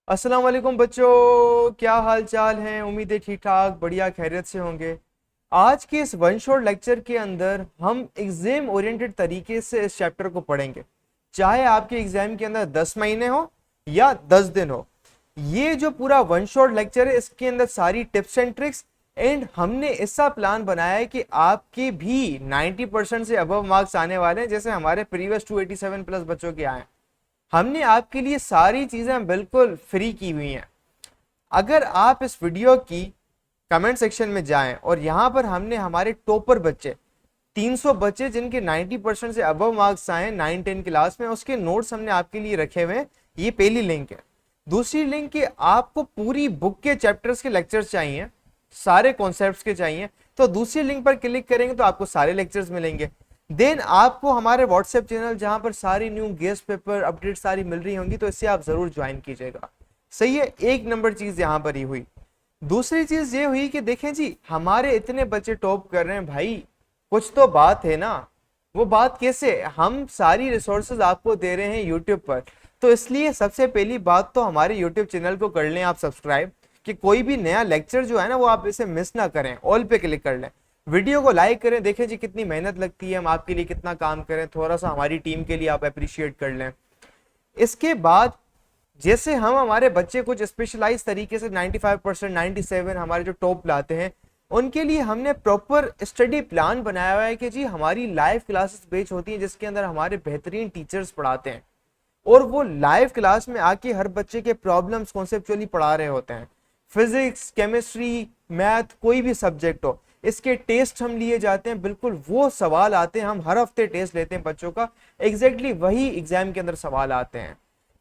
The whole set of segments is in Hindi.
अस्सलाम वालेकुम बच्चों, क्या हाल चाल हैं। उम्मीद है ठीक ठाक बढ़िया खैरियत से होंगे। आज के इस वन शॉट लेक्चर के अंदर हम एग्जाम ओरिएंटेड तरीके से इस चैप्टर को पढ़ेंगे। चाहे आपके एग्जाम के अंदर 10 महीने हो या 10 दिन हो, ये जो पूरा वन शॉट लेक्चर है इसके अंदर सारी टिप्स एंड ट्रिक्स एंड हमने ऐसा प्लान बनाया है कि आपके भी 90% से अबव मार्क्स आने वाले हैं, जैसे हमारे प्रीवियस 287 प्लस बच्चों के आए। हमने आपके लिए सारी चीजें बिल्कुल फ्री की हुई हैं। अगर आप इस वीडियो की कमेंट सेक्शन में जाएं और यहां पर हमने हमारे टॉपर बच्चे 300 बच्चे जिनके 90% से अबव मार्क्स आए 9-10 क्लास में, उसके नोट्स हमने आपके लिए रखे हुए हैं। ये पहली लिंक है। दूसरी लिंक कि आपको पूरी बुक के चैप्टर्स के लेक्चर्स चाहिए, सारे कॉन्सेप्ट्स के चाहिए, तो दूसरी लिंक पर क्लिक करेंगे तो आपको सारे लेक्चर्स मिलेंगे। देन आपको हमारे व्हाट्सएप चैनल जहां पर सारी न्यू गेस्ट पेपर अपडेट सारी मिल रही होंगी, तो इससे आप जरूर ज्वाइन कीजिएगा। सही है, एक नंबर चीज यहां पर ही हुई। दूसरी चीज ये हुई कि देखें जी, हमारे इतने बच्चे टॉप कर रहे हैं भाई, कुछ तो बात है ना। वो बात कैसे, हम सारी रिसोर्सेज आपको दे रहे हैं यूट्यूब पर, तो इसलिए सबसे पहली बात तो हमारे यूट्यूब चैनल को कर लें आप सब्सक्राइब, कि कोई भी नया लेक्चर जो है ना वो आप इसे मिस ना करें। ऑल पे क्लिक कर लें, वीडियो को लाइक करें, देखें जी कितनी मेहनत लगती है, हम आपके लिए कितना काम करें, थोड़ा सा हमारी टीम के लिए आप अप्रिशिएट कर लें। इसके बाद जैसे हम हमारे बच्चे कुछ स्पेशलाइज तरीके से 95% 97 हमारे जो टॉप लाते हैं, उनके लिए हमने प्रॉपर स्टडी प्लान बनाया हुआ है कि जी हमारी लाइव क्लासेस बेच होती हैं जिसके अंदर हमारे बेहतरीन टीचर्स पढ़ाते हैं और वो लाइव क्लास में आके हर बच्चे के प्रॉब्लम्स कॉन्सेप्चुअली पढ़ा रहे होते हैं। फिजिक्स, केमिस्ट्री, मैथ, कोई भी सब्जेक्ट हो, इसके टेस्ट हम लिए जाते हैं, बिल्कुल वो सवाल आते हैं। हम हर हफ्ते टेस्ट लेते हैं बच्चों का, एग्जैक्टली वही एग्जाम के अंदर सवाल आते हैं।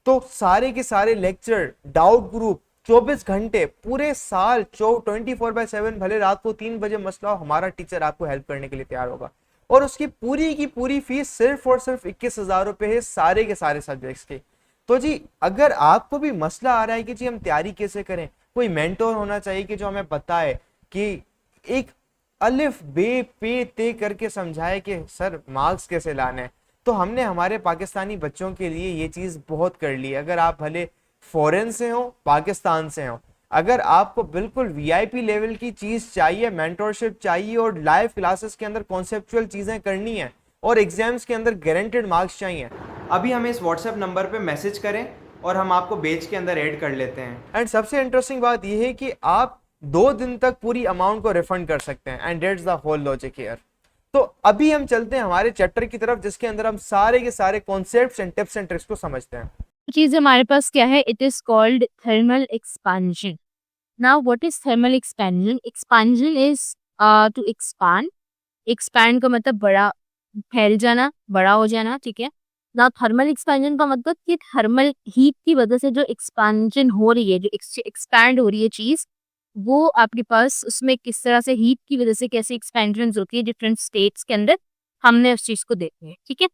तो सारे के सारे लेक्चर, डाउट ग्रुप, 24 घंटे पूरे साल 24/7, भले रात को 3 बजे मसला हो, हमारा टीचर आपको हेल्प करने के लिए तैयार होगा। और उसकी पूरी की पूरी फीस सिर्फ और सिर्फ 21,000 रुपए है, सारे के सारे सब्जेक्ट्स की। तो जी अगर आपको भी मसला आ रहा है कि जी हम तैयारी कैसे करें, कोई मेंटोर होना चाहिए कि जो हमें बताए कि एक अलिफ बे पे ते करके समझाए कि सर मार्क्स कैसे लाने हैं, तो हमने हमारे पाकिस्तानी बच्चों के लिए ये चीज बहुत कर ली। अगर आप भले फॉरेन से हो, पाकिस्तान से हो, अगर आपको बिल्कुल वीआईपी लेवल की चीज चाहिए, मेंटोरशिप चाहिए और लाइव क्लासेस के अंदर कॉन्सेप्चुअल चीजें करनी है और एग्जाम्स के अंदर गारंटेड मार्क्स चाहिए, अभी हमें इस व्हाट्सएप नंबर पे मैसेज करें और हम आपको बेच के अंदर ऐड कर लेते हैं। एंड सबसे इंटरेस्टिंग बात यह है कि आप 2 दिन तक पूरी अमाउंट को रिफंड कर सकते हैं। And that's the whole logic here. तो अभी हम चलते हैं हमारे चैप्टर की तरफ, जिसके अंदर हम सारे के सारे concepts and tips and tricks को समझते हैं। चीज हमारे पास क्या है, it is called thermal expansion. Now what is thermal expansion? Expansion is to expand. Expand का मतलब बड़ा, फैल जाना, बड़ा हो जाना. ठीक है ना. थर्मल एक्सपेंशन का मतलब कि थर्मल हीट की वजह से जो एक्सपेंशन हो रही है, जो एक्सपैंड हो रही है चीज, वो आपके पास उसमें किस तरह से हीट की वजह से कैसे एक्सपेंशन होती है डिफरेंट स्टेट्स के अंदर, हमने उस चीज को देखना है. ठीक है.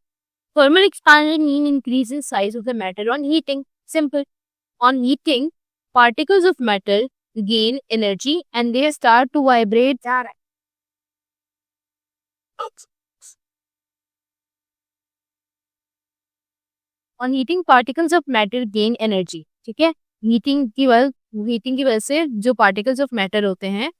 Thermal expansion mean increase in size of the matter on heating. Simple. On heating, particles of metal gain energy and they start to vibrate. On heating, particles of matter gain energy. ठीक है. हीटिंग की वजह से जो पार्टिकल्स ऑफ मैटर होते हैं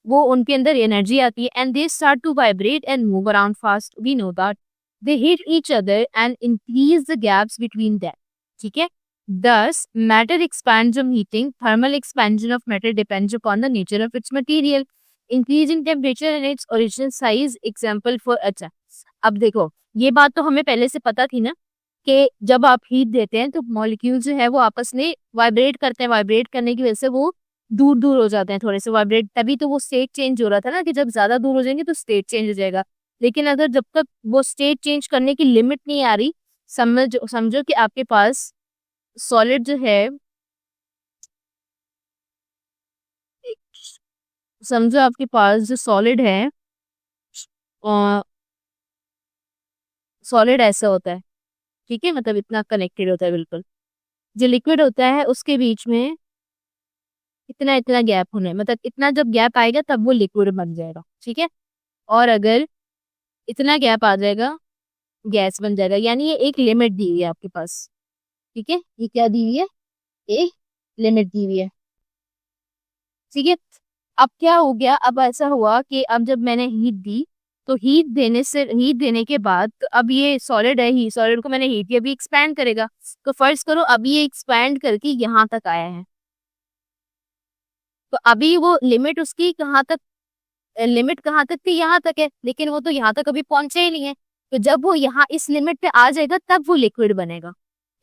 वो उनके अंदर एनर्जी आती है and they start to vibrate and move around fast. We know that. They hit each other and increase the gaps between them. ठीक है. Thus, matter expands on heating. Thermal expansion of matter depends upon the nature of its material. Increase in temperature and its original size. Example for अच्छा. अब देखो, ये बात तो हमें पहले से पता थी ना कि जब आप हीट देते हैं तो मॉलिक्यूल जो है वो आपस में वाइब्रेट करते हैं. वाइब्रेट करने की वजह से वो दूर दूर हो जाते हैं, थोड़े से वाइब्रेट. तभी तो वो स्टेट चेंज हो रहा था ना, कि जब ज्यादा दूर हो जाएंगे तो स्टेट चेंज हो जाएगा. लेकिन अगर जब तक वो स्टेट चेंज करने की लिमिट नहीं आ रही, समझो कि आपके पास सॉलिड जो है, समझो आपके पास जो सॉलिड है, सॉलिड ऐसा होता है. ठीक है, मतलब इतना कनेक्टेड होता है बिल्कुल. जो लिक्विड होता है उसके बीच में इतना इतना गैप होना है, मतलब इतना जब गैप आएगा तब वो लिक्विड बन जाएगा. ठीक है. और अगर इतना गैप आ जाएगा, गैस बन जाएगा. यानी ये एक लिमिट दी हुई है आपके पास. ठीक है. ये क्या दी हुई है? एक लिमिट दी हुई है, ठीक है। अब क्या हो गया, अब ऐसा हुआ कि अब जब मैंने हीट दी तो हीट देने के बाद तो अब ये सॉलिड है, ही सॉलिड को मैंने हीट दिया, अभी एक्सपैंड करेगा। तो फर्ज करो अभी ये एक्सपैंड करके यहाँ तक आया है, तो अभी वो लिमिट उसकी कहाँ तक, लिमिट कहाँ तक थी, यहाँ तक है, लेकिन वो तो यहाँ तक अभी पहुंचे ही नहीं है। तो जब वो यहाँ इस लिमिट पे आ जाएगा तब वो लिक्विड बनेगा।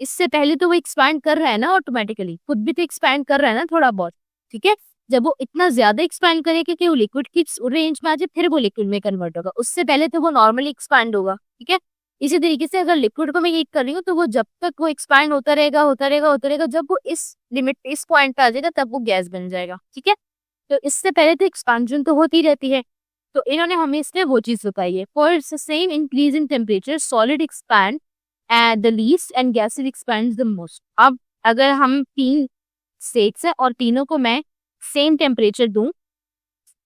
इससे पहले तो वो एक्सपैंड कर रहा है ना, ऑटोमेटिकली खुद भी तो एक्सपैंड कर रहा है ना थोड़ा बहुत, ठीक है। जब वो इतना ज्यादा एक्सपैंड करेगा कि वो लिक्विड की रेंज में आ जाए, फिर वो लिक्विड में कन्वर्ट होगा, उससे पहले तो वो नॉर्मली एक्सपैंड होगा, ठीक है। इसी तरीके से अगर लिक्विड को मैं हीट कर रही हूँ तो वो जब तक वो एक्सपैंड होता रहेगा होता रहेगा होता रहेगा, जब वो इस लिमिट इस पॉइंट पे आ जाएगा तब वो गैस बन जाएगा, ठीक है। तो इससे पहले तो एक्सपांशन तो होती रहती है। तो इन्होंने हमें इसमें वो चीज बताई है, for same increase in temperature solid expand at the least and gases expand the most. अब अगर हम 3 स्टेट्स है और तीनों को मैं सेम टेम्परेचर दूं,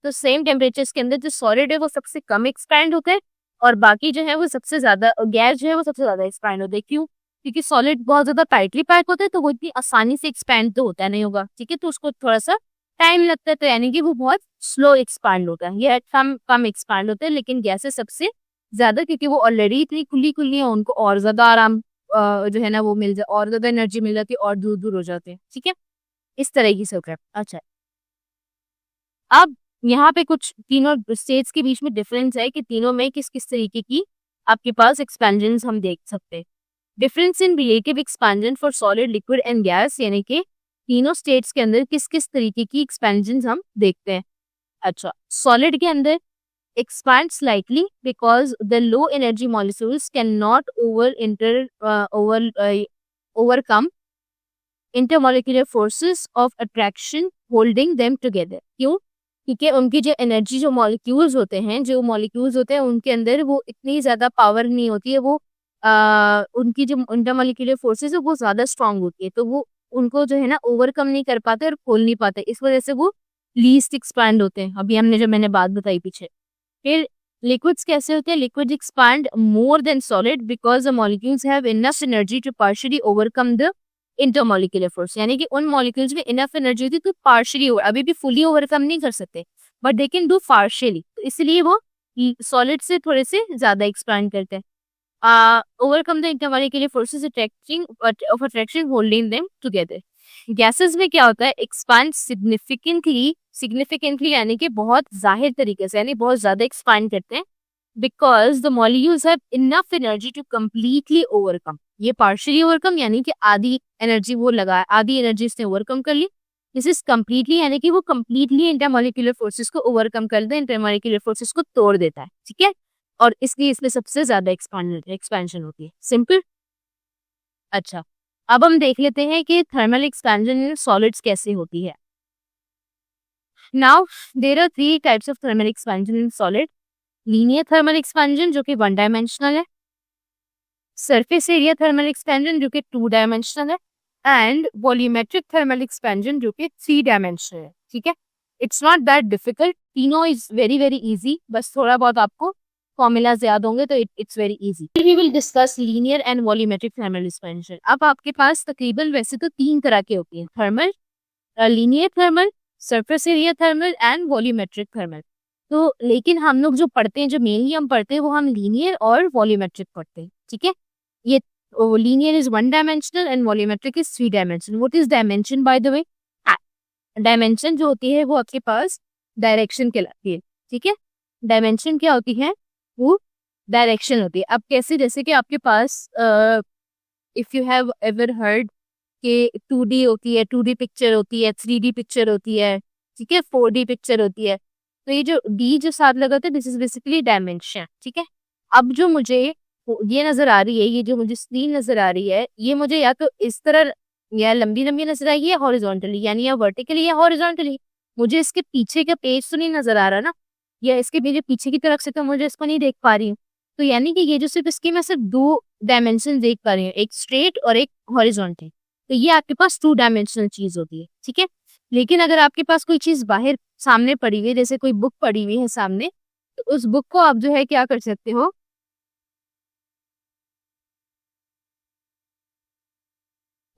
तो सेम टेम्परेचर के अंदर जो सॉलिड है वो सबसे कम एक्सपैंड होता है और बाकी जो है वो सबसे ज्यादा, गैस जो है वो सबसे ज्यादा एक्सपैंड होता है। क्यों? क्योंकि सॉलिड बहुत ज्यादा टाइटली पैक होता है तो वो इतनी आसानी से एक्सपैंड तो होता नहीं होगा, ठीक है, तो उसको थोड़ा सा टाइम लगता है, तो यानी कि वो बहुत स्लो एक्सपांड होता है, ये कम कम एक्सपांड होता है। लेकिन गैसेस सबसे ज्यादा, क्योंकि वो ऑलरेडी इतनी खुली खुली है, उनको और ज्यादा आराम जो है ना वो मिल जाए, और ज्यादा एनर्जी मिल जाती है और दूर दूर हो जाते हैं, ठीक है। इस तरीके से होता है। अच्छा, अब यहाँ पे कुछ तीनों स्टेट्स के बीच में डिफरेंस है कि तीनों में किस किस तरीके की आपके पास एक्सपेंशन हम देख सकते हैं। Difference in relative expansion for solid, liquid and gas, यानी कि तीनों स्टेट्स के अंदर किस किस तरीके की एक्सपेंशन हम देखते हैं। अच्छा, सॉलिड के अंदर expand slightly because the low energy molecules cannot overcome intermolecular forces of attraction holding them together। क्यों? क्योंकि उनकी जो एनर्जी, जो मॉलिक्यूल्स होते हैं उनके अंदर वो इतनी ज्यादा पावर नहीं होती है, वो उनकी जो इंटरमॉलिक्यूलर फोर्सेस है वो ज्यादा स्ट्रांग होती है, तो वो उनको जो है ना ओवरकम नहीं कर पाते और खोल नहीं पाते, इस वजह से वो लीस्ट एक्सपैंड होते हैं। अभी हमने जो मैंने बात बताई पीछे। फिर लिक्विड्स कैसे होते हैं? Liquid expand more than solid because the molecules have enough energy to partially overcome the intermolecular force, यानी कि उन मॉलिक्यूल्स में इनफ एनर्जी होती है तो पार्शियली, अभी भी फुली ओवरकम नहीं कर सकते but they can do partially, तो इसलिए वो सॉलिड से थोड़े से ज्यादा एक्सपैंड करते हैं। Overcome the intermolecular forces of attraction holding them together. Gases में क्या होता है? एक्सपांड सिग्निफिकेंटली यानी कि बहुत जाहिर तरीके से, यानी बहुत ज्यादा एक्सपांड करते हैं because the molecules have enough energy to completely overcome. ये पार्शियली ओवरकम यानी कि आधी एनर्जी वो लगा, आधी एनर्जी इसने ओवरकम कर ली। दिस इज कंप्लीटली यानी कि वो कंप्लीटली इंटरमॉलिक्यूलर फोर्सेस को ओवरकम कर दे, इंटरमॉलिक्यूलर फोर्सेस को तोड़ देता है, ठीक है, और इसलिए इसमें सबसे ज्यादा एक्सपेंशन होती है। सिंपल। अच्छा, अब हम देख लेते हैं कि थर्मल एक्सपेंशन इन सॉलिड्स कैसे होती है। Now there are 3 types of thermal expansion in solid. Linear thermal expansion जो कि 1 डायमेंशनल है, सरफेस एरिया थर्मल एक्सपेंशन जो कि 2 डायमेंशनल है, एंड वॉल्यूमेट्रिक थर्मल एक्सपेंशन जो कि 3 डायमेंशनल है, ठीक है। इट्स नॉट दैट डिफिकल्ट, तीनों इज वेरी वेरी इजी, बस थोड़ा बहुत आपको फॉर्मूलाज याद होंगे तो it's very easy. We will discuss linear and volumetric thermal expansion. अब आपके पास तकरीबन वैसे तो 3 तरह के होती हैं, thermal, linear thermal, surface area thermal and volumetric thermal. तो लेकिन हम लोग जो पढ़ते हैं, जो मेनली हम पढ़ते हैं वो हम लीनियर और वॉल्यूमेट्रिक पढ़ते हैं, ठीक है। ये linear is 1 dimensional and volumetric is 3 dimensional. What is dimension by the way? Dimension जो होती है वो आपके पास डायरेक्शन कहलाती है, ठीक है। डायमेंशन क्या होती है? वो डायरेक्शन होती है। अब कैसे? जैसे कि आपके पास if you have ever heard कि 2D होती है, 2D पिक्चर होती है, 3D पिक्चर होती है, ठीक है, 4D पिक्चर होती है। तो ये जो D जो साथ लगा होता है, दिस इज बेसिकली डायमेंशन, ठीक है। अब जो मुझे ये नजर आ रही है, ये जो मुझे स्क्रीन नजर आ रही है, ये मुझे या तो इस तरह या लंबी लंबी नजर आई है हॉरिजॉन्टली, यानी या वर्टिकली या हॉरिजॉन्टली। मुझे इसके पीछे का पेज तो नहीं नजर आ रहा ना, या इसके मेरे पीछे की तरफ से तो मुझे इसको नहीं देख पा रही हूँ। तो यानी कि ये जो सिर्फ इसकी मैं सिर्फ 2 डायमेंशन देख पा रही हूँ, एक स्ट्रेट और एक हॉरिजॉन्टल। तो ये आपके पास 2 डायमेंशनल चीज होती है, ठीक है। लेकिन अगर आपके पास कोई चीज बाहर सामने पड़ी हुई है, जैसे कोई बुक पड़ी हुई है सामने, तो उस बुक को आप जो है क्या कर सकते हो,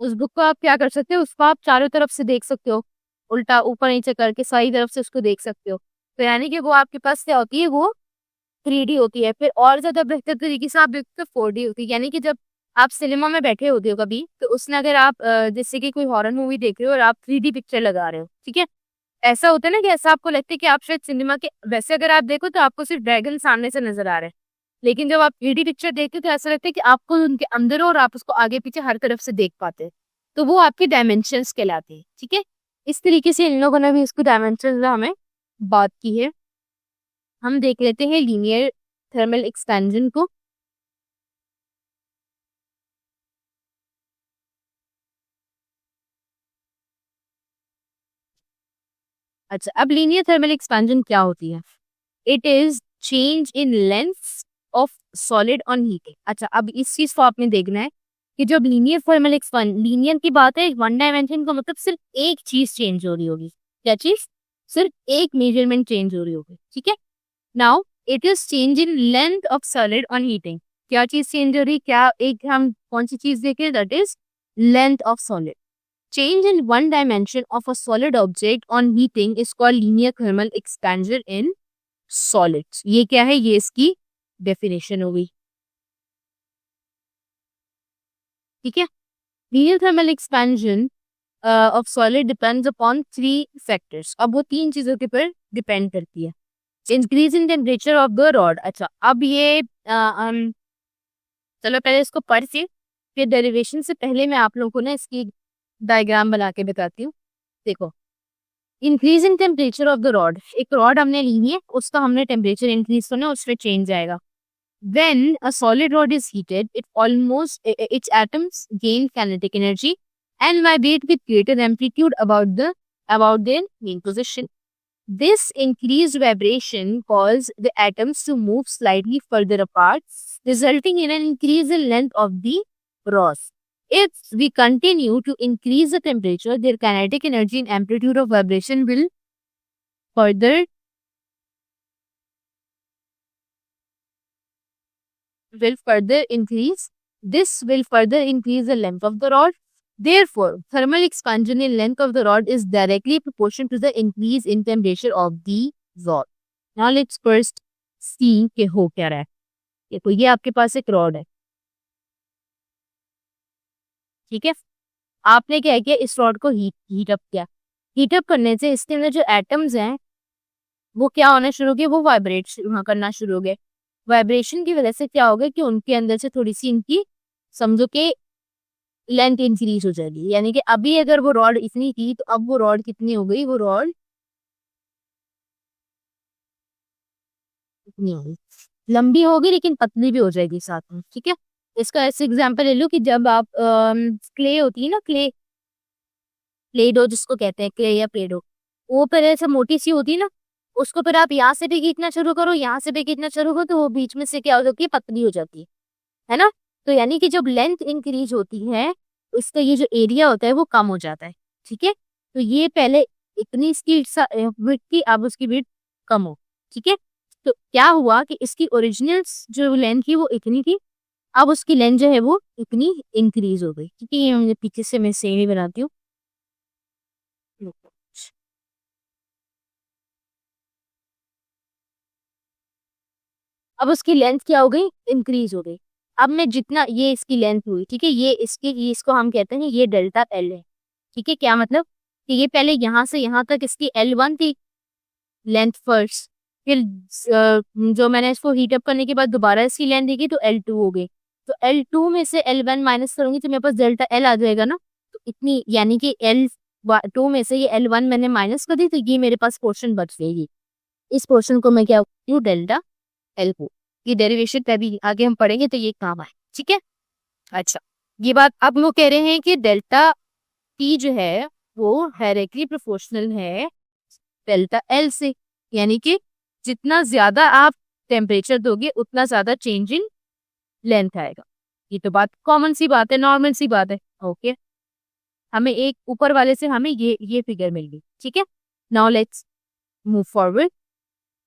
उस बुक को आप क्या कर सकते हो, उसको आप चारों तरफ से देख सकते हो, उल्टा ऊपर नीचे करके सारी तरफ से उसको देख सकते हो। तो यानी कि वो आपके पास क्या होती है, वो 3D होती है। फिर और ज्यादा बेहतर तरीके से आप देखते हो 4D होती है। यानी कि जब आप सिनेमा में बैठे होते हो कभी, तो उसमें अगर आप जैसे कि कोई हॉरर मूवी देख रहे हो और आप 3D पिक्चर लगा रहे हो, ठीक है, ऐसा होता है ना कि ऐसा आपको लगता है कि आप शायद सिनेमा के वैसे अगर आप देखो तो आपको सिर्फ ड्रैगन सामने से नजर आ रहे हैं, लेकिन जब आप 3D पिक्चर देखते हो तो ऐसा लगता है कि आपको उनके अंदर हो और आप उसको आगे पीछे हर तरफ से देख पाते हैं। तो वो आपकी डायमेंशंस कहलाते हैं, ठीक है। इस तरीके से इन लोगों ने भी इसको डायमेंशन हमें बात की है। हम देख लेते हैं लीनियर थर्मल एक्सपेंशन को। अच्छा, अब लीनियर थर्मल एक्सपेंशन क्या होती है? It is change in length of solid on heating. अच्छा, अब इस चीज को आपने देखना है कि जब लीनियर थर्मल एक्सपेंशन, लीनियर की बात है, वन डायमेंशन का मतलब सिर्फ एक चीज चेंज हो रही होगी। क्या चीज? सिर्फ एक मेजरमेंट चेंज हो रही होगी, ठीक है। Now it is change in length of solid on heating. क्या चीज चेंज हो रही? क्या एक हम कौन सी चीज देखें? That is length of solid. Change in one dimension of a solid object on heating is called linear thermal expansion in solids. ये क्या है? ये इसकी डेफिनेशन हो गई, ठीक है। Linear thermal expansion of solid depends upon three factors. अब वो तीन चीजों के पर डिपेंड करती है। Increase in temperature of the rod. अच्छा, अब ये चलो पहले इसको पढ़ के फिर डेरिवेशन से पहले मैं आप लोगों को ना इसकी डायग्राम बना के बताती हूँ। देखो, increasing temperature of the rod, एक रॉड हमने ली है, उसका हमने टेम्परेचर इंक्रीज करना है, उसमें चेंज आएगा। When a solid rod is heated, its atoms gain kinetic energy and vibrate with greater amplitude about their main position. This increased vibration causes the atoms to move slightly further apart, resulting in an increase in length of the rod. If we continue to increase the temperature, their kinetic energy and amplitude of vibration further increase. This will further increase the length of the rod. Therefore, thermal expansion in length of the rod is directly proportional to the increase in temperature of the rod. Now let's first see कि हो क्या रहा है। देखो, ये आपके पास एक रॉड है, ठीक है। आपने क्या किया? इस रॉड को हीट अप किया। हीट अप करने से इसके अंदर जो एटम्स हैं वो क्या होना शुरू हो गए? वो वाइब्रेट करना शुरू हो गए। वाइब्रेशन की वजह से क्या होगा कि उनके अंदर से थोड़ी सी इनकी समझो कि लेंथ इंक्रीज हो जाएगी। यानी कि अभी अगर वो रॉड इतनी थी तो अब वो रॉड कितनी हो गई? वो रॉड इतनी होगी, लंबी होगी लेकिन पतली भी हो जाएगी साथ में, ठीक है। इसका ऐसे एग्जांपल ले लो कि जब आप क्ले होती है ना, क्ले डो जिसको कहते हैं, क्ले या प्ले डो, वो पर ऐसे मोटी सी होती है ना, उसको फिर आप यहाँ से भी खींचना शुरू करो, यहाँ से भी खींचना शुरू करो, तो वो बीच में से क्या हो जाती है? पतली हो जाती है ना। तो यानी कि जब लेंथ इंक्रीज होती है उसका ये जो एरिया होता है वो कम हो जाता है, ठीक है। तो ये पहले इतनी इसकी विड्थ थी, अब उसकी विड्थ कम हो, ठीक है। तो क्या हुआ कि इसकी ओरिजिनल जो लेंथ थी वो इतनी थी, अब उसकी लेंथ जो है वो इतनी इंक्रीज हो गई, ठीक है। ये मुझे पीछे से मैं सेम ही बनाती हूँ। अब उसकी लेंथ क्या हो गई? इंक्रीज हो गई। अब मैं जितना ये इसकी लेंथ हुई, ठीक है, ये इसको हम कहते हैं ये डेल्टा एल है, ठीक है। क्या मतलब कि ये पहले यहाँ से यहाँ तक इसकी L1 थी लेंथ फर्स्ट, फिर जो मैंने इसको हीट अप करने के बाद दोबारा इसकी लेंथ देखी तो L2 हो गई। तो L2 में से L1 माइनस करूंगी तो मेरे पास डेल्टा एल आ जाएगा ना। तो इतनी यानी कि L2 में से ये L1 मैंने माइनस कर दी, तो ये मेरे पास पोर्शन बच गई। इस पोर्शन को मैं क्या हूँ? डेल्टा एल को। ये डेरिवेशन तभी आगे हम पढ़ेंगे तो ये काम आए, ठीक है। अच्छा, ये बात अब वो कह रहे हैं कि डेल्टा टी जो है वो डायरेक्टली प्रोपोर्शनल है डेल्टा एल से, यानी कि जितना ज्यादा आप टेम्परेचर दोगे उतना ज्यादा चेंज इन लेंथ आएगा। ये तो बात कॉमन सी बात है, नॉर्मल सी बात है, ओके। हमें एक ऊपर वाले से हमें ये फिगर मिल गई, ठीक है। Now let's move forward.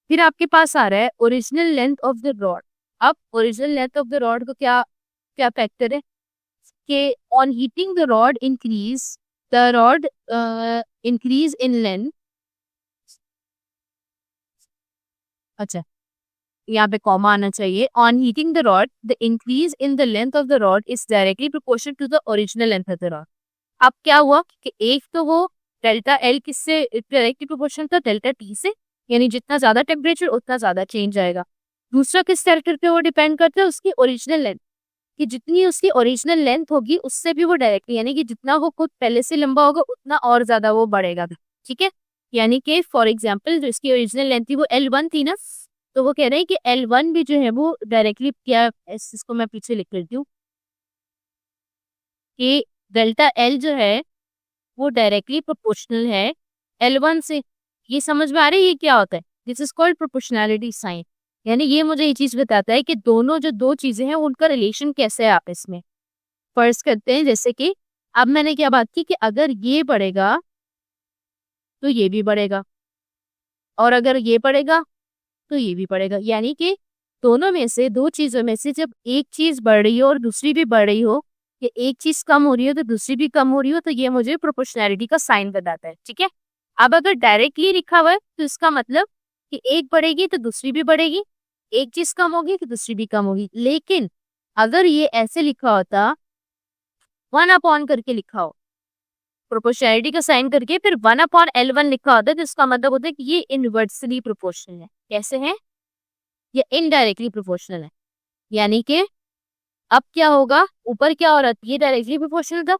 फिर आपके पास आ रहा है original length of the rod. अब original length of the rod को क्या क्या फैक्टर है? कि on heating the rod increase in length. अच्छा, यहाँ पे कॉमा आना चाहिए। On heating the rod the increase in the length of the rod is directly proportional to the original length of the rod. अब क्या हुआ कि एक तो वो डेल्टा एल किससे डायरेक्टली प्रोपोर्शनल था, डेल्टा टी से, यानी जितना ज्यादा टेम्परेचर उतना ज्यादा चेंज आएगा। दूसरा किस फैक्टर पे वो डिपेंड करता है, उसकी ओरिजिनल लेंथ, कि जितनी उसकी ओरिजिनल लेंथ होगी उससे भी वो डायरेक्टली, यानी कि जितना वो खुद पहले से लंबा होगा उतना और ज्यादा वो बढ़ेगा। ठीक है, यानी कि फॉर एग्जाम्पल जो इसकी ओरिजिनल लेंथ थी वो L1 थी ना, तो वो कह रहे हैं कि L1 भी जो है वो डायरेक्टली क्या, इसको मैं पीछे लिख लेती हूँ कि डेल्टा एल जो है वो डायरेक्टली प्रोपोर्शनल है L1 से। ये समझ में आ रही है ये क्या होता है? This is called proportionality sign. यानी ये मुझे ये चीज बताता है कि दोनों जो दो चीजें हैं उनका रिलेशन कैसे है आपस में। फर्ज करते हैं जैसे कि अब मैंने क्या बात की कि अगर ये बढ़ेगा तो ये भी बढ़ेगा, और अगर ये बढ़ेगा तो ये भी बढ़ेगा। यानी कि दोनों में से, दो चीजों में से जब एक चीज बढ़ रही हो और दूसरी भी बढ़ रही हो, या एक चीज कम हो रही हो तो दूसरी भी कम हो रही हो, तो ये मुझे प्रोपोर्शनैलिटी का साइन बताता है। ठीक है, अब अगर डायरेक्टली लिखा हुआ है तो इसका मतलब कि एक बढ़ेगी तो दूसरी भी बढ़ेगी, एक चीज कम होगी तो दूसरी भी कम होगी। लेकिन अगर ये ऐसे लिखा होता, 1 अपॉन करके लिखा हो, प्रोपोर्शनैलिटी का साइन करके फिर 1/L1 लिखा होता है, तो इसका मतलब होता है कि ये इनवर्सली प्रोपोर्शनल है। कैसे है? ये इनडायरेक्टली प्रोपोर्शनल है। यानी कि अब क्या होगा, ऊपर क्या हो रहा था, ये डायरेक्टली प्रोपोर्शनल था,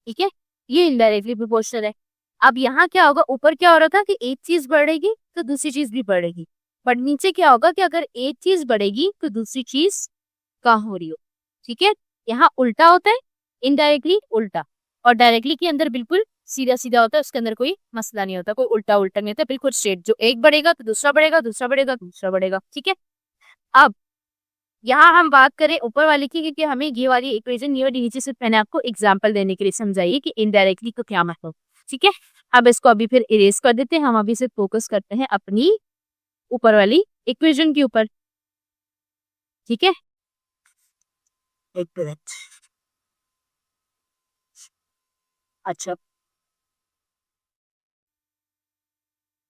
ठीक है, ये इनडायरेक्टली प्रोपोर्शनल है। अब यहाँ क्या होगा, ऊपर क्या हो रहा था कि एक चीज बढ़ेगी तो दूसरी चीज भी बढ़ेगी, बट नीचे क्या होगा कि अगर एक चीज बढ़ेगी तो दूसरी चीज कम हो रही हो। ठीक है, यहाँ उल्टा होता है, इनडायरेक्टली उल्टा, और डायरेक्टली के अंदर बिल्कुल सीधा सीधा होता है, उसके अंदर कोई मसला नहीं होता, कोई उल्टा उल्टा नहीं होता, बिल्कुल स्ट्रेट। जो एक बढ़ेगा तो दूसरा बढ़ेगा, दूसरा बढ़ेगा तो दूसरा बढ़ेगा। ठीक है, अब यहाँ हम बात करें ऊपर वाले की, क्योंकि हमें ये वाली इक्वेशन, ये वाली नीचे से मैंने आपको एग्जांपल देने के लिए समझाइए कि इनडायरेक्टली को क्या मतलब। ठीक है, अब इसको अभी फिर इरेज कर देते हैं, हम अभी से फोकस करते हैं अपनी ऊपर वाली इक्वेशन के ऊपर। ठीक है, एक मिनट। अच्छा,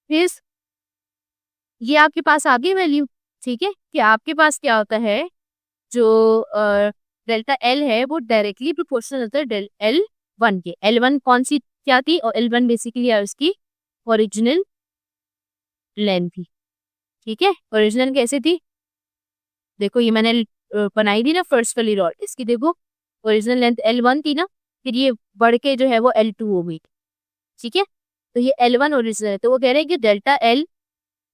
फिर ये आपके पास आ गई वैल्यू। ठीक है, कि आपके पास क्या होता है, जो डेल्टा एल है वो डायरेक्टली प्रोपोर्शनल होता है L1 के। L1 कौन सी क्या थी, और L1 बेसिकली है उसकी ओरिजिनल लेंथ थी। ठीक है, ओरिजिनल कैसे थी, देखो ये मैंने बनाई थी ना फर्स्ट वाली रॉड, इसकी देखो ओरिजिनल लेंथ L1 थी ना, फिर ये बढ़ के जो है वो L2 हो गई। ठीक है, तो ये L1 ओरिजिनल है, तो वो कह रहे हैं कि डेल्टा एल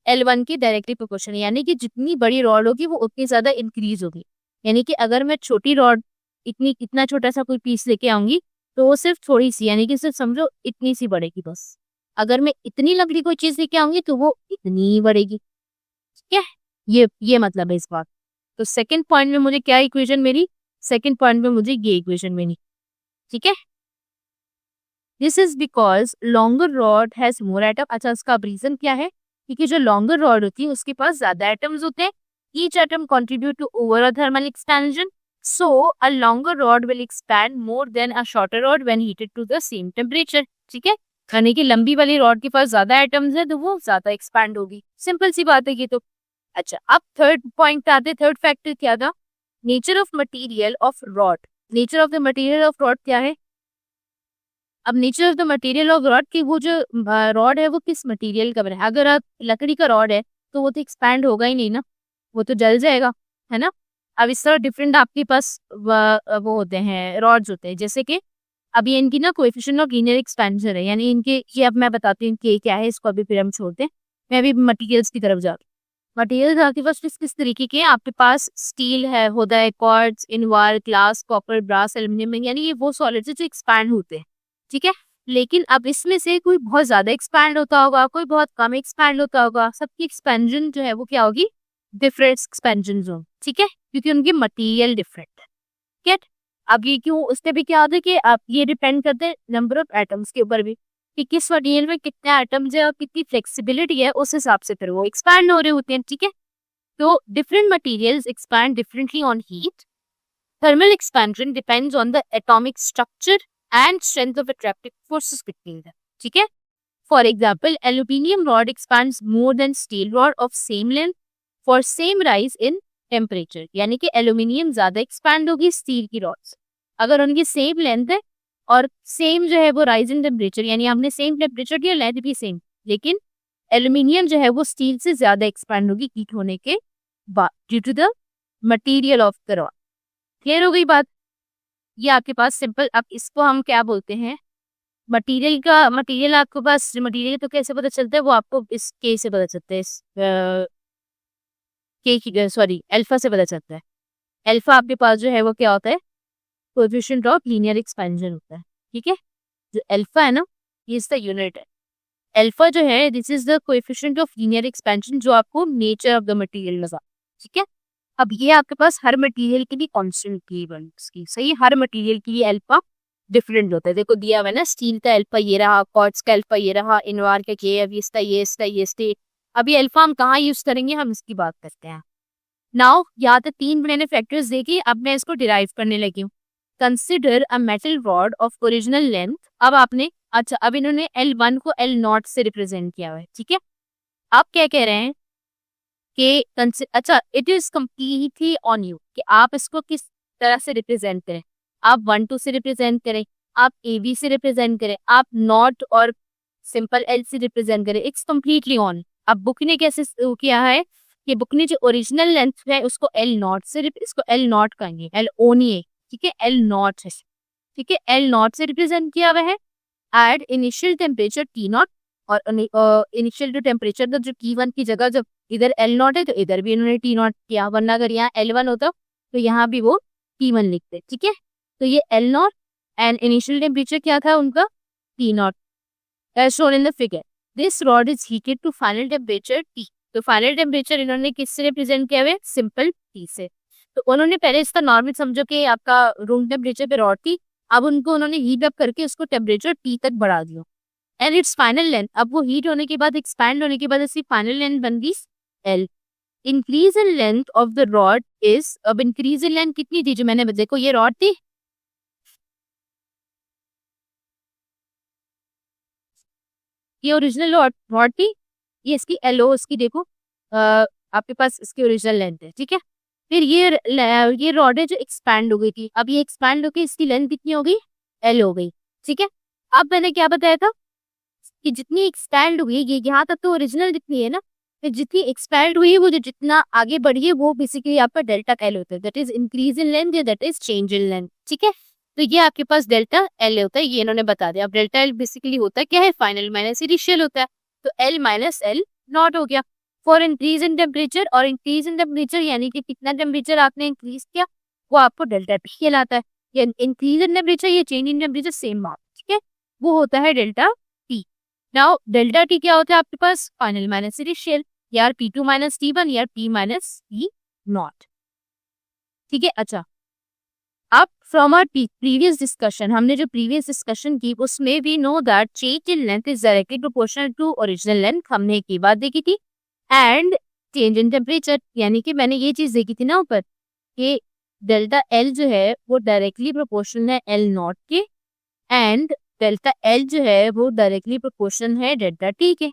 L1 की डायरेक्टली प्रोपोर्शनल, यानी कि जितनी बड़ी रॉड होगी वो उतनी ज्यादा इंक्रीज होगी। यानी कि अगर मैं छोटी रॉड, इतना छोटा सा कोई पीस लेके आऊंगी तो वो सिर्फ थोड़ी सी, यानी कि सिर्फ समझो इतनी सी बढ़ेगी बस। अगर मैं इतनी लंबी कोई चीज लेके आऊंगी तो वो इतनी ही बढ़ेगी। ठीक है, ये मतलब है इस बात। तो सेकंड पॉइंट में मुझे क्या इक्वेशन मेरी, सेकंड पॉइंट में मुझे ये इक्वेशन मिली। ठीक है, this is because longer rod has more atom. अच्छा, इसका रीजन क्या है, क्योंकि जो लॉन्गर रॉड होती है उसके पास ज्यादा एटम्स होते हैं, each atom contribute to overall thermal expansion, so a longer rod will expand more than a shorter rod when heated to the same temperature. ठीक है, यानी कि लंबी वाली रॉड के पास ज्यादा एटम्स है तो वो ज्यादा एक्सपैंड होगी, सिंपल सी बात है ये तो। अच्छा, अब थर्ड पॉइंट आते, थर्ड फैक्टर क्या था, nature of material of rod. Nature of the material of rod क्या है, अब nature of the material of rod की वो जो रॉड है वो किस मटेरियल का बना है। अगर आप लकड़ी का रॉड है तो वो तो एक्सपैंड होगा ही नहीं ना, वो तो जल जाएगा, है ना। अब इस तरह डिफरेंट आपके पास वो होते हैं, रॉड्स होते हैं, जैसे कि अभी इनकी ना कोएफिशिएंट ऑफ लीनियर एक्सपेंशन है, यानी इनके, ये अब मैं बताती हूँ इनके क्या है, इसको अभी फिर हम छोड़ते हैं। मैं अभी मटेरियल्स की तरफ जाती हूँ। मटेरियल्स आपके पास किस तरीके के हैं, आपके पास स्टील है, होता है quartz, invar, glass, copper, brass, aluminium, यानी ये वो सॉलिड्स है जो एक्सपैंड होते हैं। ठीक है, लेकिन अब इसमें से कोई बहुत ज्यादा एक्सपैंड होता होगा, कोई बहुत कम एक्सपैंड होता होगा, सबकी एक्सपेंशन जो है वो क्या होगी, डिफरेंट एक्सपेंशन जोन। ठीक है, क्योंकि उनकी मटेरियल डिफरेंट है। ठीक है, अब ये क्यों, उससे भी क्या होता है कि आप ये डिपेंड करते हैं नंबर ऑफ एटम्स के ऊपर भी, कि किस मटेरियल में कितने एटम्स है और कितनी फ्लेक्सिबिलिटी है, उस हिसाब से फिर वो एक्सपैंड हो रहे होते हैं। ठीक है, तो different materials expand differently on heat. Thermal expansion depends on the atomic structure and strength of attractive forces between them. ठीक है? For example, aluminium rod expands more than steel rod of same length for same rise in temperature. यानी कि एल्यूमिनियम ज्यादा एक्सपैंड होगी स्टील की रॉड से, अगर उनकी सेम लेंथ है और सेम जो है वो राइज इन टेम्परेचर, यानी हमने सेम टेम्परेचर दिया, लेंथ भी सेम, लेकिन एल्यूमिनियम जो है वो स्टील से ज्यादा एक्सपैंड होगी हीट होने के बाद due to the material of the rod. Clear हो गई बात? ये आपके पास सिंपल। अब इसको हम क्या बोलते हैं, मटीरियल आपके पास मटीरियल तो कैसे पता चलता है, वो आपको इस के से पता चलता है, इस अल्फा से पता चलता है। अल्फा आपके पास जो है वो क्या होता है, कोएफिशिएंट ऑफ लीनियर एक्सपेंशन होता है। ठीक है, जो अल्फा है ना, ये इसका यूनिट है। अल्फा जो है this is the coefficient of linear expansion, जो आपको नेचर ऑफ द मटेरियल लगा। ठीक है, अब ये आपके पास हर मटेरियल के लिए कांस्टेंट की की सही, हर मटेरियल के लिए अल्फा डिफरेंट होता है। देखो दिया हुआ है ना, स्टील का अल्फा ये रहा, क्वार्ट्ज का अल्फा ये रहा, इनवार का के, अब इसका ये स्टेट। अभी अल्फा हम कहाँ यूज करेंगे, हम इसकी बात करते हैं। नाउ यहाँ तक 3 मैंने फैक्टर्स देखे, अब मैं इसको डिराइव करने लगी हूँ। Consider a metal rod of original length. अब आपने अच्छा, अब इन्होंने L1 को L0 से रिप्रेजेंट किया हुआ है। ठीक है, आप क्या कह रहे हैं कि अच्छा, it is completely on you कि आप इसको किस तरह से रिप्रेजेंट करें। आप 1-2 से रिप्रेजेंट करें, आप AB से रिप्रेजेंट करें, आप नॉट और सिंपल L से रिप्रेजेंट करें, इट्स कम्प्लीटली ऑन। अब बुक ने कैसे किया है कि बुक ने जो ओरिजिनल लेंथ है उसको L0 से इसको L0 कहेंगे, LO नहीं है। ठीक है, L0 है। ठीक है, L0 से रिप्रेजेंट किया हुआ है। एट इनिशियल टेम्परेचर T0, और इनिशियल जो टेम्परेचर था, जो T1 की जगह जब इधर L0 है तो इधर भी इन्होंने T0 किया, वरना अगर यहाँ L1 होता तो यहाँ भी वो T1 लिखते। ठीक है, तो ये L0 एंड इनिशियल टेम्परेचर क्या था उनका, T0, as shown in the figure. This rod is heated to final temperature T. तो फाइनल टेम्परेचर इन्होंने किससे रिप्रेजेंट किया हुआ है, सिंपल T से। तो उन्होंने पहले इसका नॉर्मल समझो कि आपका रूम टेम्परेचर पे रॉड थी, अब उनको उन्होंने हीट अप करके उसको टेम्परेचर T तक बढ़ा दिया, एंड इट्स फाइनल लेंथ, अब वो हीट होने के बाद एक्सपैंड होने के बाद इसकी फाइनल लेंथ बन गई L। Increase in length of the rod is, अब इंक्रीज इन लेंथ कितनी थी, जो मैंने देखो ये रॉड थी, ये ओरिजिनल रॉड थी, ये इसकी LO, इसकी देखो आपके पास इसकी ओरिजिनल लेंथ है। ठीक है, फिर ये रॉड है जो एक्सपैंड हो गई थी, अब ये एक्सपैंड होकर इसकी लेंथ कितनी हो गई, L हो गई। ठीक है, अब मैंने क्या बताया था कि जितनी एक्सपैंड हुई, ये यहाँ तक तो ओरिजिनल जितनी है ना, फिर जितनी एक्सपैंड हुई है वो जो जितना आगे बढ़ी है वो बेसिकली आपका डेल्टा L होता है, that is increase in length या that is change in length. ठीक है, तो ये आपके पास डेल्टा L होता है, ये इन्होंने बता दिया। अब डेल्टा L बेसिकली होता है क्या है, फाइनल माइनस इनिशियल होता है, तो L माइनस L नॉट हो गया। फॉर इंक्रीज इन टेम्परेचर, और इंक्रीज इन टेम्परेचर यानी कि कितना टेम्परेचर आपने इंक्रीज किया वो आपको डेल्टा T कहलाता है। ये इंक्रीज इन टेम्परेचर, ये चेंज इन टेम्परेचर सेम बात। ठीक है, वो होता है delta T। Now delta T क्या होता है आपके पास, फाइनल माइनस इनिशियल, या T2 माइनस T1 या T माइनस T नॉट। ठीक है, अच्छा, अब फ्रॉम आवर प्रीवियस डिस्कशन, हमने जो प्रीवियस डिस्कशन की उसमें we know that change in length is directly proportional to original length, हमने एक ही बात देखी थी। एंड चेंज इन टेम्परेचर, यानी कि मैंने ये चीज देखी थी ना ऊपर कि डेल्टा L जो है वो डायरेक्टली प्रोपोर्शनल है L0 के, एंड डेल्टा L जो है वो डायरेक्टली प्रोपोर्शनल है डेल्टा T के।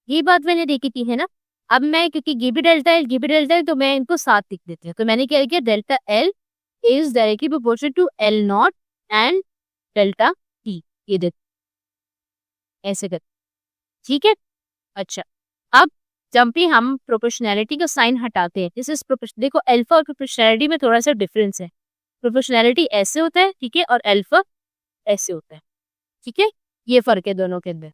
ये बात मैंने देखी थी है ना। अब मैं क्योंकि ये भी डेल्टा L तो मैं इनको साथ लिख देती हूँ, तो मैंने क्या किया, delta L is directly proportional to L0 and delta T, ये देखो ऐसे कर। ठीक है, अच्छा, अब जब भी हम प्रोपोर्शनैलिटी का साइन हटाते हैं, दिस इज देखो अल्फा और प्रोपोर्शनैलिटी में थोड़ा सा डिफरेंस है। प्रोपोर्शनैलिटी ऐसे होता है, ठीक है, और अल्फा ऐसे होता है। ठीक है, ये फर्क है दोनों के अंदर।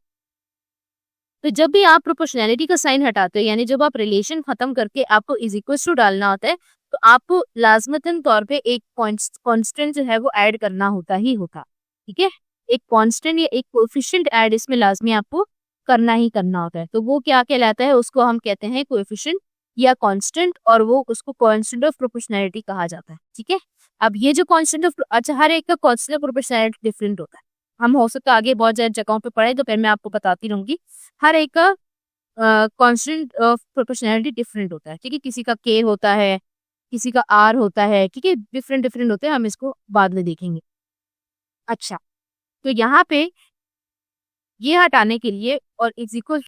तो जब भी आप प्रोपोर्शनैलिटी का साइन हटाते हो, यानी जब आप रिलेशन खत्म करके आपको इज इक्वल टू डालना होता है, तो आपको लाजमतन तौर पे एक कांस्टेंट जो है वो ऐड करना होता ही होता। ठीक है, एक कांस्टेंट या एक कोएफिशिएंट ऐड इसमें लाजमी आपको करना ही करना होता है। तो वो क्या कहलाता है, उसको हम कहते हैं कोएफिशिएंट या कांस्टेंट, और वो उसको कांस्टेंट ऑफ प्रोपोर्शनैलिटी कहा जाता है। ठीक है, अब ये जो कांस्टेंट ऑफ, अच्छा, हर एक का कांस्टेंट ऑफ प्रोपोर्शनैलिटी डिफरेंट होता है। हम हो सकता है आगे बहुत ज्यादा जगहों पे पढ़े, तो फिर मैं आपको बताती रहूंगी हर एक का कांस्टेंट ऑफ प्रोपोर्शनैलिटी डिफरेंट होता है, ठीक है। किसी का के होता है, किसी का आर होता है, ठीक है, डिफरेंट डिफरेंट होते हैं, हम इसको बाद में देखेंगे। अच्छा, तो यहाँ पे ये हटाने के लिए और इज इक्वल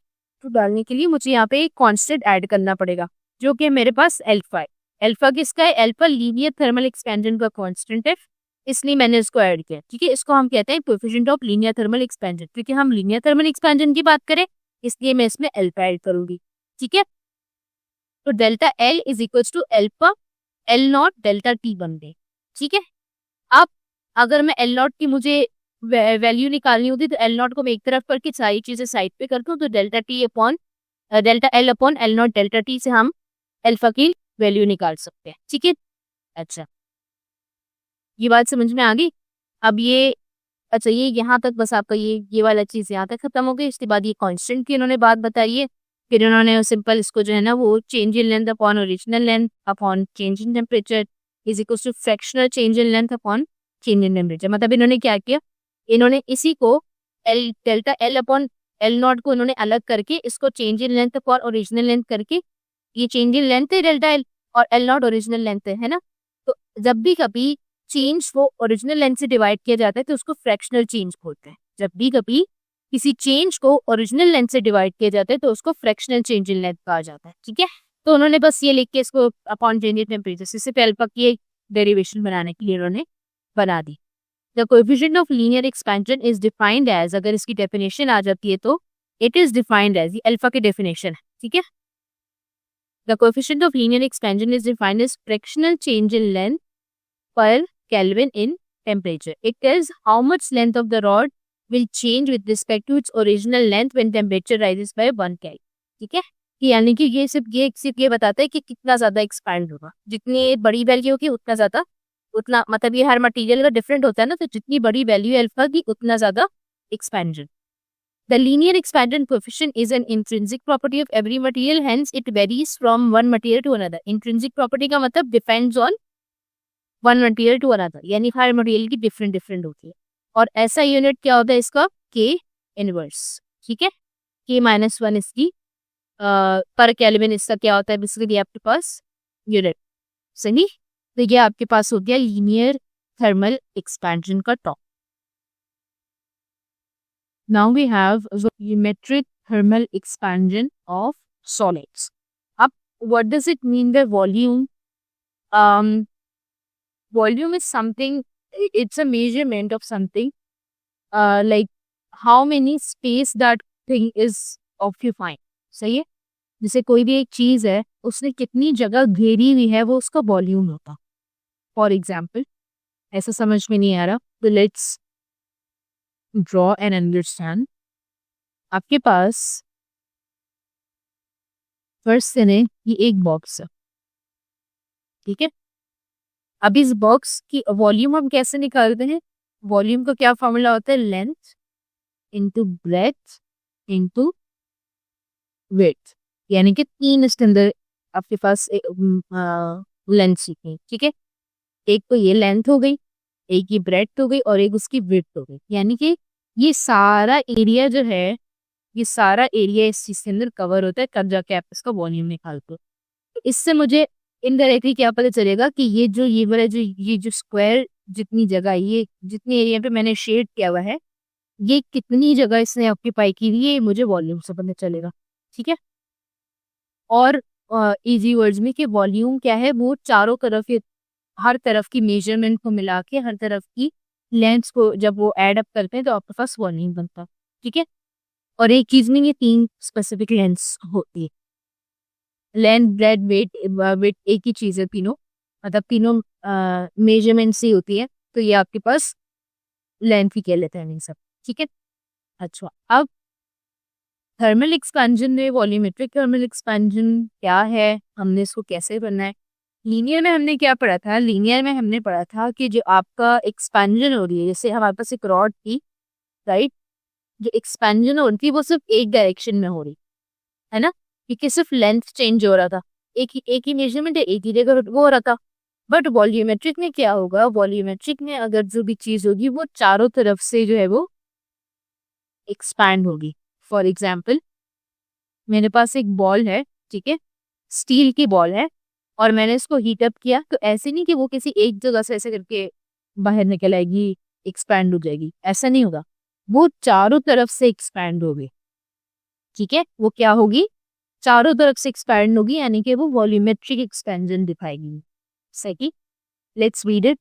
टू डालने के लिए मुझे यहाँ पे एक कांस्टेंट ऐड करना पड़ेगा, जो कि मेरे पास अल्फा है। अल्फा किसका है? अल्फा लीनियर थर्मल एक्सपेंशन का कांस्टेंट है, इसलिए मैंने इसको ऐड किया, ठीक है। इसको हम कहते हैं coefficient of linear thermal expansion, क्योंकि हम लीनियर थर्मल एक्सपेंशन की बात करें, इसलिए मैं इसमें अल्फा ऐड करूंगी, ठीक है। तो delta L is equal to alpha L nought delta T बन गए, ठीक है। अब अगर मैं एल नॉट की मुझे वैल्यू निकालनी होती तो एल नॉट को मैं एक तरफ करके सारी चीजें साइड पे करता हूँ, तो delta L upon L nought delta T से हम अल्फा की वैल्यू निकाल सकते हैं, ठीक है। अच्छा, ये बात समझ में आ गई। अब ये अच्छा, ये यहाँ तक बस आपका ये वाला चीज यहाँ तक खत्म हो गई। इसके बाद ये कांस्टेंट की इन्होंने बात बताई है, फिर इन्होंने सिंपल इसको जो है ना वो change in length upon original length upon change in temperature is equal to fractional change in length upon change in temperature. मतलब इन्होंने क्या किया, इन्होंने इसी को delta L upon L nought को इन्होंने अलग करके इसको change in length upon original length करके, ये चेंज इन लेंथ है डेल्टा एल और एल नॉट ओरिजिनल लेंथ है ना। तो जब भी कभी चेंज को ओरिजिनल लेंथ से डिवाइड किया जाता है तो उसको फ्रैक्शनल चेंज बोलते हैं। जब भी कभी किसी चेंज को ओरिजिनल लेंथ से डिवाइड किया जाता है तो उसको फ्रैक्शनल चेंज इन लेंथ कहा जाता है, ठीक है। तो उन्होंने बस ये लिख के इसको अपॉन चेंज इन टेम्परेचर से अल्फा की डेरिवेशन बनाने के लिए उन्होंने बना दी। The coefficient of linear expansion is defined as, अगर इसकी डेफिनेशन आ जाती है तो इट इज डिफाइंड एज, ये अल्फा की डेफिनेशन है, ठीक है। The coefficient of linear expansion is defined as fractional change in length per Kelvin in temperature. It tells how much length of the rod will change with respect to its original length when temperature rises by 1 Kelvin. ठीक है, कि यानी कि ये सिर्फ ये बताता है कि कितना ज्यादा एक्सपैंड होगा। जितनी बड़ी वैल्यू होगी उतना ज्यादा, उतना मतलब ये हर मटेरियल का डिफरेंट होता है ना, तो जितनी बड़ी वैल्यू अल्फा की उतना ज्यादा expansion. The linear expansion coefficient is an intrinsic property of every material, hence it varies from one material to another. Intrinsic property का मतलब depends on one material to another, यानी हर मटेरियल की डिफरेंट डिफरेंट होती है। और ऐसा यूनिट क्या होता है इसका? के इनवर्स, ठीक है। के माइनस वन इसकी पर केल्विन इसका क्या होता है बेसिकली आपके पास यूनिट, सही। तो ये आपके पास हो गया लीनियर थर्मल एक्सपेंशन का top. Now we have volumetric thermal expansion of solids. अब what does it mean by volume? Volume is something, it's a measurement of something, like how many space that thing is occupying, सही है। जैसे कोई भी एक चीज है उसने कितनी जगह घेरी हुई है वो उसका वॉल्यूम होता। फॉर एग्जाम्पल, ऐसा समझ में नहीं आ रहा तो लेट्स ड्रॉ एंड अंडरस्टैंड। आपके पास फर्स्ट से ने ये एक बॉक्स है, ठीक है। अब इस बॉक्स की वॉल्यूम हम कैसे निकालते हैं? वॉल्यूम का क्या फॉर्मूला होता है? Length into breadth into width, यानी कि तीन इसके अंदर आपके पास लेंथ सीखनी, ठीक है। एक तो ये लेंथ हो गई, एक ये ब्रेथ हो गई और एक उसकी विड्थ हो गई, यानी कि ये सारा एरिया जो है, ये सारा एरिया इस चीज के अंदर कवर होता है, तब जाके आप इसका वॉल्यूम निकालते हो। तो इससे मुझे इनडायरेक्टली क्या पता चलेगा कि ये जो स्क्वायर जितनी जगह, ये जितनी एरिया पे मैंने शेड किया हुआ है, ये कितनी जगह इसने ऑक्यूपाई की हुई है, मुझे वॉल्यूम से पता चलेगा, ठीक है। और इजी वर्ड्स में कि वॉल्यूम क्या है, वो चारों तरफ हर तरफ की मेजरमेंट को मिला के हर तरफ की लेंथ्स को जब वो ऐड अप करते हैं तो आपके पास वॉल्यूम बनता है, ठीक है। और एक चीज में ये तीन स्पेसिफिक लेंथ्स होती है, लेंथ ब्रेथ वेट एक ही चीज है, तीनों मतलब तीनों मेजरमेंट से होती है, तो ये आपके पास लेंथ ही कह लेते हैं सब, ठीक है। अच्छा, अब थर्मल एक्सपेंशन में वॉल्यूमेट्रिक थर्मल एक्सपेंशन क्या है, हमने इसको कैसे करना है? लीनियर में हमने क्या पढ़ा था? लीनियर में हमने पढ़ा था कि जो आपका एक्सपेंशन हो रही है, जैसे हमारे पास एक रॉड थी, राइट, जो एक्सपेंशन हो रही थी वो सिर्फ एक डायरेक्शन में हो रही है ना, क्योंकि सिर्फ लेंथ चेंज हो रहा था, एक ही मेजरमेंट है, एक ही जगह वो हो रहा था। बट वॉल्यूमेट्रिक में क्या होगा? वॉल्यूमेट्रिक में अगर जो भी चीज होगी वो चारों तरफ से जो है वो एक्सपैंड होगी। फॉर एग्जाम्पल, मेरे पास एक बॉल है, ठीक है, स्टील की बॉल है, और मैंने इसको हीट अप किया, तो ऐसे नहीं कि वो किसी एक जगह से ऐसे करके बाहर निकल आएगी, एक्सपैंड हो जाएगी, ऐसा नहीं होगा, वो चारों तरफ से एक्सपैंड होगी, ठीक है, वो क्या होगी, चारों तरफ से एक्सपैंड होगी, यानी कि वो वॉल्यूमेट्रिक एक्सपेंशन दिखाएगी। सही, let's read it.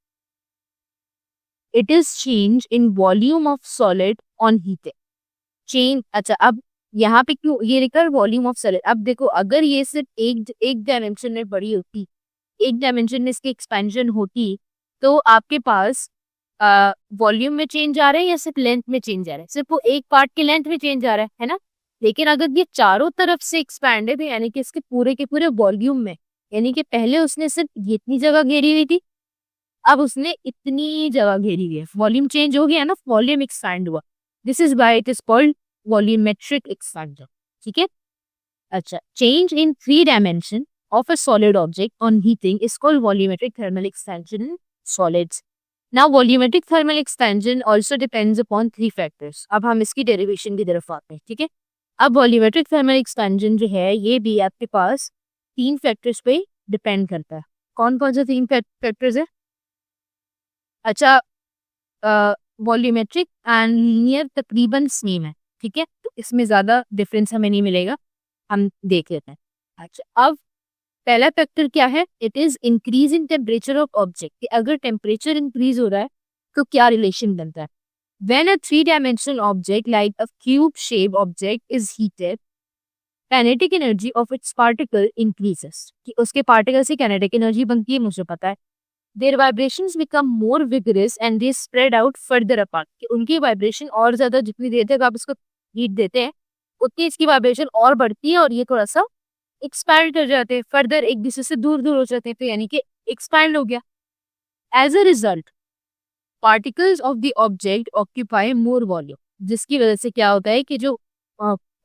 It is change in volume of solid on heating. Change, अच्छा, अब यहाँ पे क्यों ये लिखा है वॉल्यूम ऑफ सॉलिड? अब देखो, अगर ये सिर्फ एक डायमेंशन में बड़ी होती, एक डायमेंशन में इसकी एक्सपेंशन होती, तो आपके पास वॉल्यूम में चेंज आ रहा है या सिर्फ लेंथ में चेंज आ रहा है? सिर्फ वो एक पार्ट की लेंथ में चेंज आ रहा है ना? लेकिन अगर ये चारों तरफ से एक्सपैंड है, तो यानी कि इसके पूरे के पूरे वॉल्यूम में, यानी कि पहले उसने सिर्फ ये इतनी जगह घेरी हुई थी, अब उसने इतनी जगह घेरी हुई है, वॉल्यूम चेंज हो गया ना, वॉल्यूम एक्सपैंड हुआ। This is why it is called volumetric expansion, ठीक है। अच्छा, change in 3 dimension of a solid object on heating is called volumetric thermal expansion in solids. Now, volumetric thermal expansion also depends upon 3 factors. अब हम इसकी डेरिवेशन की तरफ आते हैं, ठीक है। अब वॉल्यूमेट्रिक थर्मल एक्सपेंशन जो है, ये भी आपके पास 3 फैक्टर्स पे डिपेंड करता है। कौन कौन से 3 फैक्टर्स है? अच्छा, वॉल्यूमेट्रिक एंड लीनियर तकरीबन सेम है, ठीक है, तो इसमें ज्यादा डिफरेंस हमें नहीं मिलेगा, हम देख लेते हैं। अच्छा, अब पहला फैक्टर क्या है? It is increase in temperature of object. अगर टेम्परेचर इंक्रीज हो रहा है तो क्या रिलेशन बनता है? When a 3 dimensional object like a cube shape object is heated, kinetic energy of its particle increases. कि उसके पार्टिकल से काइनेटिक एनर्जी बनती है, मुझे पता है। Their vibrations become more vigorous and they spread out further apart. कि उनकी वाइब्रेशन और ज्यादा, जितनी देर तक आप इसको हीट देते हैं उतनी इसकी वाइब्रेशन और बढ़ती है, और ये थोड़ा सा एक्सपैंड कर जाते हैं, फर्दर एक दूसरे से दूर दूर हो जाते हैं, तो यानी कि एक्सपैंड हो गया। As a result, particles of the object occupy more volume. जिसकी वजह से क्या होता है कि जो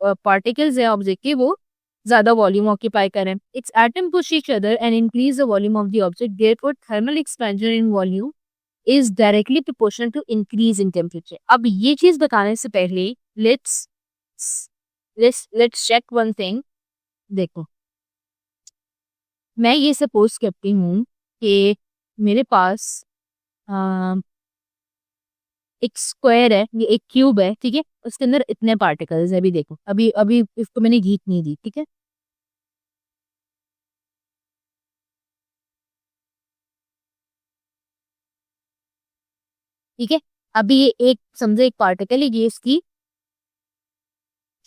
पार्टिकल्स है ऑब्जेक्ट के, वो ज्यादा वॉल्यूम ऑक्यूपाई करें। Its atom push each other and increase the volume of the object, therefore thermal expansion in volume is directly proportional to increase in temperature. अब ये चीज बताने से पहले लेट्स चेक वन थिंग। देखो, मैं ये सपोज करती हूँ कि मेरे पास एक स्क्वायर है, ये एक क्यूब है, ठीक है, उसके अंदर इतने पार्टिकल्स है। अभी देखो, अभी अभी इसको मैंने हीट नहीं दी, ठीक है। ठीक है, अभी ये एक, समझो एक पार्टिकल है, ये इसकी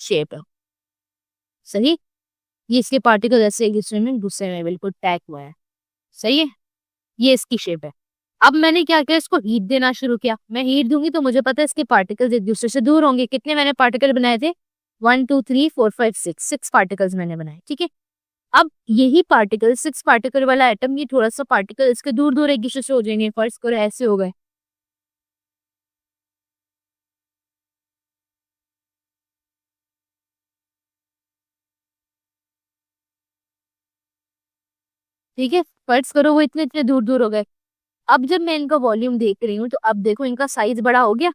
शेप है, सही। ये इसके पार्टिकल ऐसे एक दूसरे में गुस्से में बिल्कुल टैग हुआ है, सही है, ये इसकी शेप है। अब मैंने क्या किया, इसको हीट देना शुरू किया। मैं हीट दूंगी तो मुझे पता है इसके पार्टिकल्स एक दूसरे से दूर होंगे। कितने मैंने पार्टिकल बनाए थे? 1 2 3 4 5 6 पार्टिकल्स मैंने बनाए, ठीक है। अब यही पार्टिकल, 6 पार्टिकल वाला एटम, ये थोड़ा सा पार्टिकल इसके दूर दूर एक दूसरे से हो जाएंगे, फर्स्ट करो ऐसे हो गए, ठीक है, फर्स्ट करो वो इतने इतने दूर दूर हो गए। अब जब मैं इनका वॉल्यूम देख रही हूँ, तो अब देखो इनका साइज बड़ा हो गया।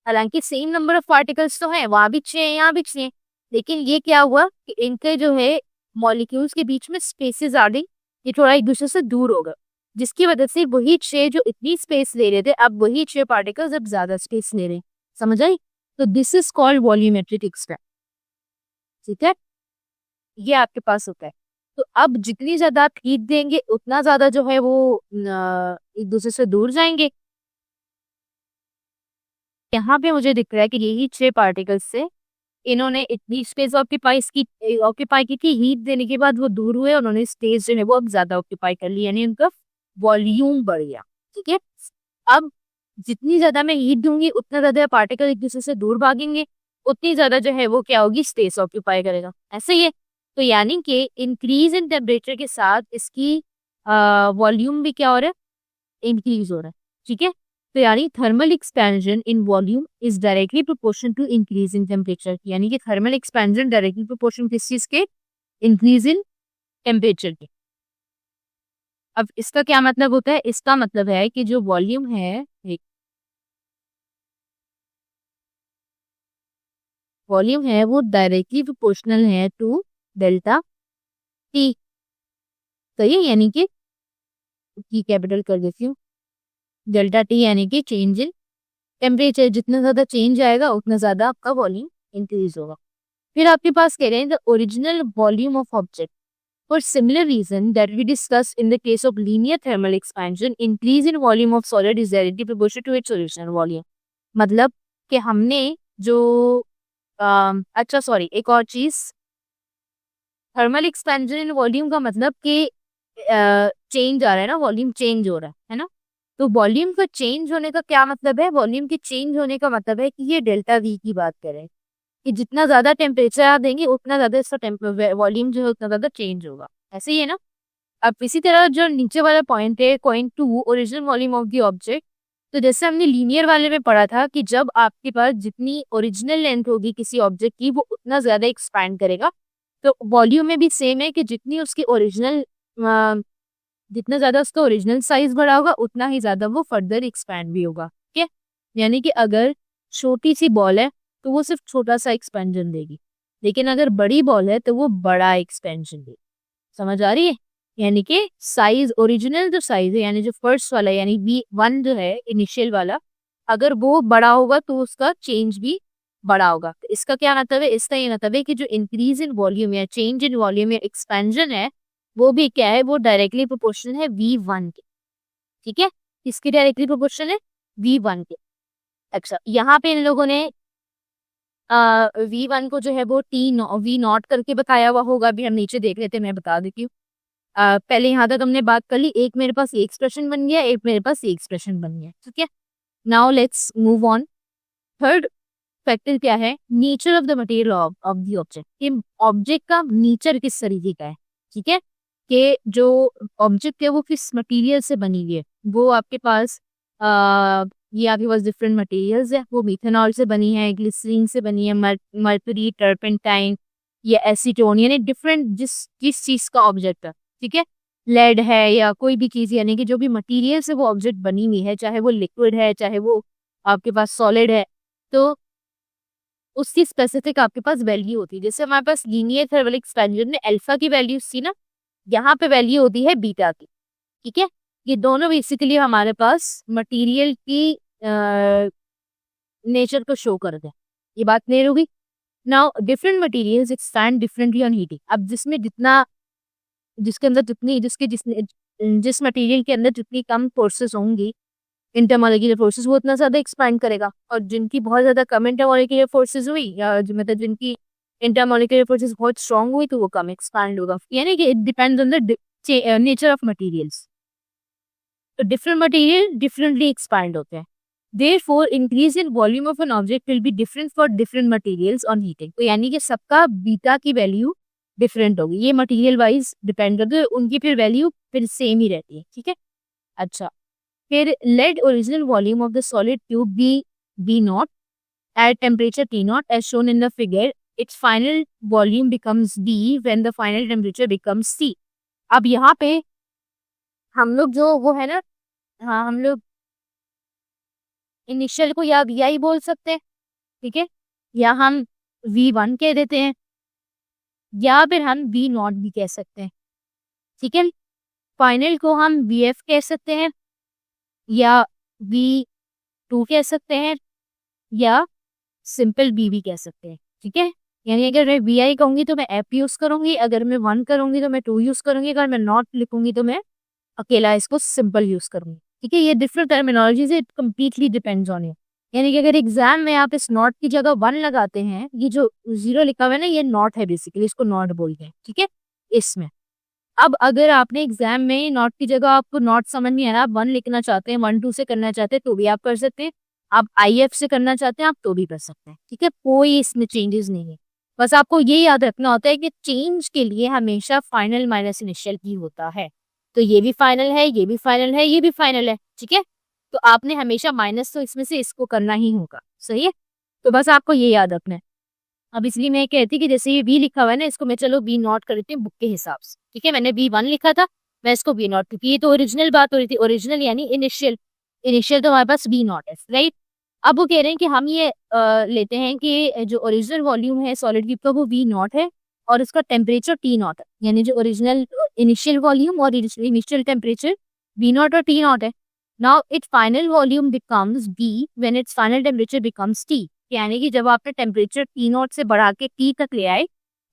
हालांकि सेम नंबर ऑफ पार्टिकल्स तो हैं, वहां भी 6 यहाँ भी 6, लेकिन ये क्या हुआ कि इनके जो है मॉलिक्यूल्स के बीच में स्पेसेस आ गई, ये थोड़ा एक दूसरे से दूर हो गए, जिसकी वजह से वही 6 जो इतनी स्पेस ले रहे थे, अब वही 6 पार्टिकल्स अब ज्यादा स्पेस ले रहे हैं। समझ आई? तो this is called volumetric expansion, ठीक है, ये आपके पास होता है। तो अब जितनी ज्यादा आप हीट देंगे, उतना ज्यादा जो है वो एक दूसरे से दूर जाएंगे। यहाँ पे मुझे दिख रहा है कि यही 6 पार्टिकल्स से इन्होंने इतनी स्पेस ऑक्यूपाई की थी, हीट देने के बाद वो दूर हुए, उन्होंने स्पेस जो है वो अब ज्यादा ऑक्यूपाई कर ली, यानी उनका वॉल्यूम बढ़ गया, ठीक है। अब जितनी ज्यादा मैं हीट दूंगी, उतना ज्यादा पार्टिकल एक दूसरे से दूर भागेंगे, उतनी ज्यादा जो है वो क्या होगी, स्पेस ऑक्यूपाई करेगा, ऐसे ही है। तो यानी कि इंक्रीज इन टेम्परेचर के साथ इसकी वॉल्यूम भी क्या हो रहा है, इंक्रीज हो रहा है, ठीक है। तो यानी thermal expansion in volume is directly proportional to increase in temperature. यानी कि थर्मल एक्सपेंशन डायरेक्टली प्रोपोर्शनल किस चीज के, इंक्रीज इन टेम्परेचर के। अब इसका क्या मतलब होता है? इसका मतलब है कि जो वॉल्यूम है, एक वॉल्यूम है वो डायरेक्टली प्रोपोर्शनल है टू डेल्टा टी। तो ये यानी कि कैपिटल कर देती हूँ, डेल्टा टी यानी कि चेंज इन टेम्परेचर। जितना ज्यादा चेंज आएगा उतना ज्यादा आपका वॉल्यूम इंक्रीज होगा। फिर आपके पास कह रहे हैं the original volume of object for similar reason that we discussed in the case of linear thermal expansion, increase in volume of solid is directly proportional to its original volume। मतलब कि हमने जो अच्छा सॉरी एक और चीज, थर्मल एक्सपेंशन इन वॉल्यूम का मतलब कि चेंज आ रहा है ना, वॉल्यूम चेंज हो रहा है ना। तो वॉल्यूम का चेंज होने का क्या मतलब है? वॉल्यूम के चेंज होने का मतलब है कि ये डेल्टा वी की बात करें कि जितना ज्यादा टेम्परेचर आप देंगे उतना ज्यादा इसका वॉल्यूम जो है उतना ज्यादा चेंज होगा। ऐसे ही है ना। अब इसी तरह जो नीचे वाला पॉइंट है point 2 original volume of the object, तो जैसे हमने लीनियर वाले में पढ़ा था कि जब आपके पास जितनी ओरिजिनल लेंथ होगी किसी ऑब्जेक्ट की वो उतना ज्यादा एक्सपैंड करेगा। तो वॉल्यूम में भी सेम है कि जितनी उसकी ओरिजिनल जितना ज्यादा उसका ओरिजिनल साइज बड़ा होगा उतना ही ज्यादा वो फर्दर एक्सपैंड भी होगा। ठीक है, यानी कि अगर छोटी सी बॉल है तो वो सिर्फ छोटा सा एक्सपेंशन देगी, लेकिन अगर बड़ी बॉल है तो वो बड़ा एक्सपेंशन देगी। समझ आ रही है? यानी कि साइज ओरिजिनल जो साइज है यानी जो फर्स्ट वाला यानी V1 जो है इनिशियल वाला, अगर वो बड़ा होगा तो उसका चेंज भी बड़ा होगा। तो इसका क्या मतलब है? इसका ये मतलब है कि जो इंक्रीज इन वॉल्यूम या चेंज इन वॉल्यूम या एक्सपेंशन है वो भी क्या है, वो डायरेक्टली प्रोपोर्शनल है V1 के। ठीक है, इसकी डायरेक्टली प्रोपोर्शनल है V1 के। अच्छा, यहाँ पे इन लोगों ने V1 को जो है वो V0 करके बताया हुआ होगा, अभी हम नीचे देख लेते हैं, मैं बता देती हूँ। पहले यहाँ तक हमने बात कर ली, एक मेरे पास ये एक्सप्रेशन बन गया, एक मेरे पास ये एक्सप्रेशन बन गया। ठीक है, now let's move on. Third factor क्या है? Nature of the material of the object, कि ऑब्जेक्ट का नेचर किस तरीके का है। ठीक है, कि जो ऑब्जेक्ट है वो किस मटेरियल से बनी हुई है। वो आपके पास ये आपके पास डिफरेंट मटेरियल्स है, वो मिथेनॉल से बनी है, ग्लिसरीन से बनी है, मर्क्यूरी, टर्पेंटाइन या एसीटोन, यानी डिफरेंट जिस चीज का ऑब्जेक्ट है। ठीक है, लेड है या कोई भी चीज, यानी कि जो भी मटेरियल से वो ऑब्जेक्ट बनी हुई है, चाहे वो लिक्विड है चाहे वो आपके पास सॉलिड है, तो उसकी स्पेसिफिक आपके पास वैल्यू होती है। जैसे हमारे पास लीनियर थर्मल एक्सपेंशन में अल्फा की वैल्यू थी ना, यहाँ पे वैल्यू होती है बीटा की। ठीक है, ये दोनों बेसिकली हमारे पास मटेरियल की नेचर को शो करते हैं। ये बात क्लियर होगी? Now different materials expand differently on heating. अब जिसमें जितना जिसके अंदर जितनी जिस मटेरियल के अंदर जितनी कम फोर्सेस होंगी इंटरमॉलिक्यूलर फोर्सेस, वो उतना ज्यादा एक्सपैंड करेगा, और जिनकी बहुत ज्यादा कम इंटरमॉलिक्यूलर फोर्सेस हुई या मतलब जिनकी इंटरमॉलिक्यूलर फोर्सेस बहुत स्ट्रांग हुई तो वो कम एक्सपैंड होगा। यानी कि it depends on the nature of materials. तो डिफरेंट मटेरियल डिफरेंटली एक्सपैंड होते हैं। Therefore, increase in volume of an object will be different for different materials on heating। तो यानी कि सबका बीटा की वैल्यू डिफरेंट होगी, ये मटेरियल वाइज डिपेंड करते हैं, उनकी फिर वैल्यू फिर सेम ही रहती है। ठीक है, अच्छा फिर let original volume of the solid tube be nought at temperature T0 as shown in the figure, its final volume becomes D when the final temperature becomes C। अब यहाँ पे हम लोग जो वो है ना, हाँ हम लोग इनिशियल को या VI बोल सकते हैं। ठीक है, या हम V1 कह देते हैं, या फिर हम V0 भी कह सकते हैं। ठीक है, फाइनल को हम VF कह सकते हैं या V2 कह सकते हैं या सिंपल B भी कह सकते हैं। ठीक है, यानी अगर मैं VI कहूंगी तो मैं F यूज करूंगी, अगर मैं 1 करूंगी तो मैं 2 यूज करूंगी, अगर मैं नॉट लिखूंगी तो मैं अकेला इसको सिंपल यूज करूंगी। ठीक है, ये डिफरेंट टर्मिनोलॉजी से कम्प्लीटली डिपेंड्स ऑन यू। यानी कि अगर एग्जाम में आप इस नॉट की जगह 1 लगाते हैं, ये जो 0 लिखा हुआ है ना ये नॉट है, बेसिकली इसको नॉट बोलते हैं। ठीक है, इसमें अब अगर आपने एग्जाम में नॉट की जगह आपको नॉट समझ नहीं आ रहा, आप 1 लिखना चाहते हैं, 1 2 से करना चाहते हैं तो भी आप कर सकते हैं, आप IF से करना चाहते हैं आप तो भी कर सकते हैं। ठीक है, कोई इसमें चेंजेस नहीं है। बस आपको ये याद रखना होता है कि चेंज के लिए हमेशा फाइनल माइनस इनिशियल ही होता है। तो ये भी फाइनल है, ये भी फाइनल है, ये भी फाइनल है। ठीक है, तो आपने हमेशा माइनस तो इसमें से इसको करना ही होगा। सही है, तो बस आपको ये याद रखना है। अब इसलिए मैं कहती कि जैसे ये B लिखा हुआ है ना, इसको मैं चलो B0 कर देती हूँ बुक के हिसाब से। ठीक है, मैंने B1 लिखा था, मैं इसको B0, क्योंकि ये तो ओरिजिनल बात हो रही थी। ओरिजिनल यानी इनिशियल, इनिशियल तो हमारे पास B0 है, राइट। अब वो कह रहे हैं कि हम ये लेते हैं कि जो ओरिजिनल वॉल्यूम है सॉलिड क्यूब का वो वी नॉट है और उसका टेम्परेचर टी नॉट है, यानी जो ओरिजिनल इनिशियल वॉल्यूम और इनिशियल टेम्परेचर वी नॉट और टी नॉट है। Now it final volume becomes B when its final temperature becomes T, यानी कि जब आपने टेम्परेचर टी नॉट से बढ़ा के टी तक ले आए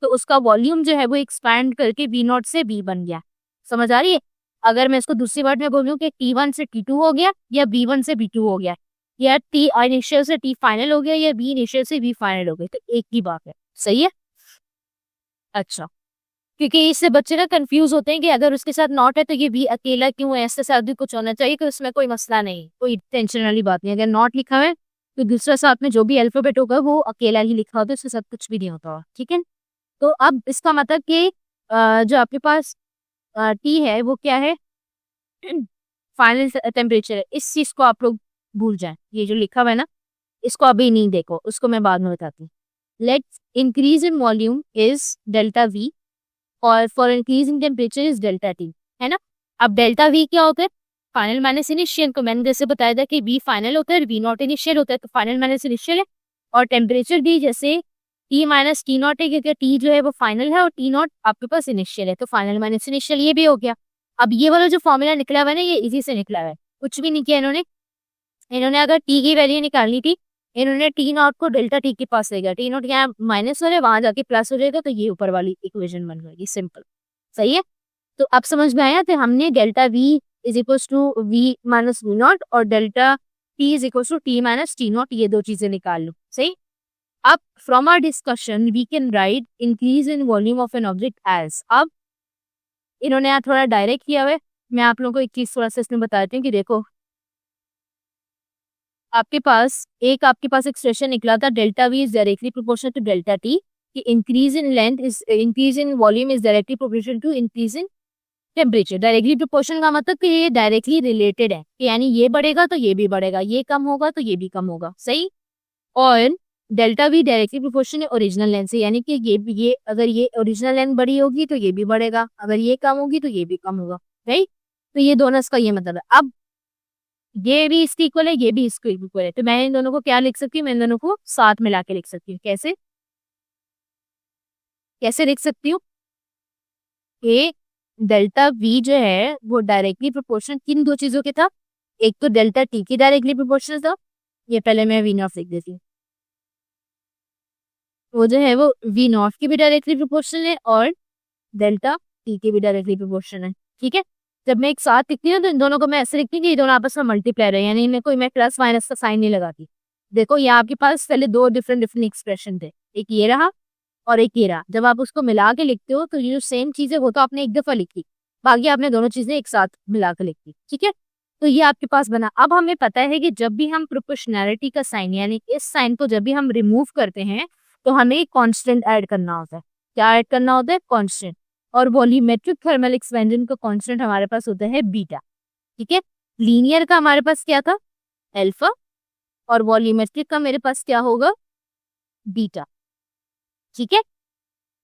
तो उसका वॉल्यूम जो है वो एक्सपैंड करके वी नॉट से बी बन गया। समझ आ रही है? अगर मैं इसको दूसरी वर्ड में बोलूँ कि T1 से T2 हो गया या B1 से B2 हो गया या T इनिशियल से T फाइनल हो गया या B इनिशियल से B फाइनल हो गया, तो एक ही बात है। सही है? अच्छा, क्योंकि इससे बच्चे ना कंफ्यूज होते हैं कि अगर उसके साथ नॉट है तो ये भी अकेला क्यों है, इसके साथ भी कुछ होना चाहिए, कि उसमें कोई मसला नहीं, कोई टेंशन वाली बात नहीं। अगर नॉट लिखा है तो दूसरा साथ में जो भी अल्फाबेट होगा वो अकेला ही लिखा होता है, उसके साथ कुछ भी नहीं होता। ठीक है, तो अब इसका मतलब कि जो आपके पास टी है वो क्या है, फाइनल टेम्परेचर है। इस चीज को आप लोग भूल जाएं, ये जो लिखा हुआ है ना इसको अभी नहीं देखो, उसको मैं बाद में बताती हूँ। Let's increase in volume is delta V और for increase in temperature is delta T, है ना। अब डेल्टा वी क्या होता है, फाइनल माइनस इनिशियल, को मैंने जैसे बताया था कि वी फाइनल होता है वी नॉट इनिशियल होता है, तो फाइनल माइनस इनिशियल है। और टेम्परेचर भी जैसे टी माइनस टी नॉट है, क्योंकि टी जो है वो फाइनल है और टी नॉट आपके पास इनिशियल है, तो फाइनल माइनस इनिशियल ये भी हो गया। अब ये वाला जो फॉर्मूला निकला हुआ है ना ये इजी से निकला हुआ है, कुछ भी नहीं किया इन्होंने। इन्होंने अगर टी की वैल्यू निकालनी थी, इन्होंने टी नॉट को डेल्टा टी के पास ले गया, टी नॉट यहाँ माइनस हो रहा है वहां जाके प्लस हो जाएगा, तो ये ऊपर वाली इक्वेशन बन जाएगी, सिंपल। सही है, तो अब समझ में आया, तो हमने delta V is equal to V minus V not और delta T is equal to T minus T not, ये दो चीजें निकाल लो। सही, अब from our discussion we can write increase in volume of an object as, अब इन्होंने यहाँ थोड़ा डायरेक्ट किया हुआ है। मैं आप लोगों को एक चीज थोड़ा सा इसमें बताती हूँ कि देखो आपके पास एक्सप्रेशन निकला था delta V is directly proportional to delta T, कि increase in length is increase in volume is directly proportional to increase in temperature. Directly proportional का मतलब कि ये डायरेक्टली रिलेटेड है, कि यानी ये बढ़ेगा तो ये भी बढ़ेगा, ये कम होगा तो ये भी कम होगा। सही, और डेल्टा वी डायरेक्टली प्रोपोर्शनल है ओरिजिनल लेंथ से, यानी कि ये अगर ये ओरिजिनल लेंथ बड़ी होगी तो ये भी बढ़ेगा, अगर ये कम होगी तो ये भी कम होगा। राइट, तो ये दोनों इसका ये मतलब है। अब ये भी इसके इक्वल है, ये भी इसको इक्वल है, तो मैं इन दोनों को क्या लिख सकती हूँ, मैं इन दोनों को साथ मिला के लिख सकती हूँ। कैसे कैसे लिख सकती हूँ, कि डेल्टा वी जो है वो डायरेक्टली प्रोपोर्शनल किन दो चीजों के था, एक तो डेल्टा टी की डायरेक्टली प्रोपोर्शनल था, ये पहले मैं वी नॉट लिख देती हूँ, वो जो है वो वी नॉट की भी डायरेक्टली प्रोपोर्शनल है और डेल्टा टी की भी डायरेक्टली प्रोपोर्शनल है। ठीक है, जब मैं एक साथ लिखती हूँ तो इन दोनों को मैं ऐसे लिखती हूँ कि ये दोनों आपस में मल्टीप्लाई है, यानी इनमें कोई मैं प्लस माइनस का साइन नहीं लगाती। देखो ये आपके पास पहले दो डिफरेंट डिफरेंट एक्सप्रेशन थे, एक ये रहा और एक ये रहा। जब आप उसको मिला के लिखते हो तो ये जो सेम चीज है वो तो आपने एक दफा लिखी, बाकी आपने दोनों चीजें एक साथ मिला के लिखी। ठीक है, तो ये आपके पास बना। अब हमें पता है कि जब भी हम प्रोपोर्शनैलिटी का साइन यानी इस साइन को जब भी हम रिमूव करते हैं तो हमें कांस्टेंट ऐड करना होता है। क्या ऐड करना होता है? कांस्टेंट। और वॉल्यूमेट्रिक थर्मल एक्सपेंशन का कांस्टेंट हमारे पास होता है बीटा। ठीक है, लीनियर का हमारे पास क्या था? अल्फा, और वॉल्यूमेट्रिक का मेरे पास क्या होगा? बीटा। ठीक है,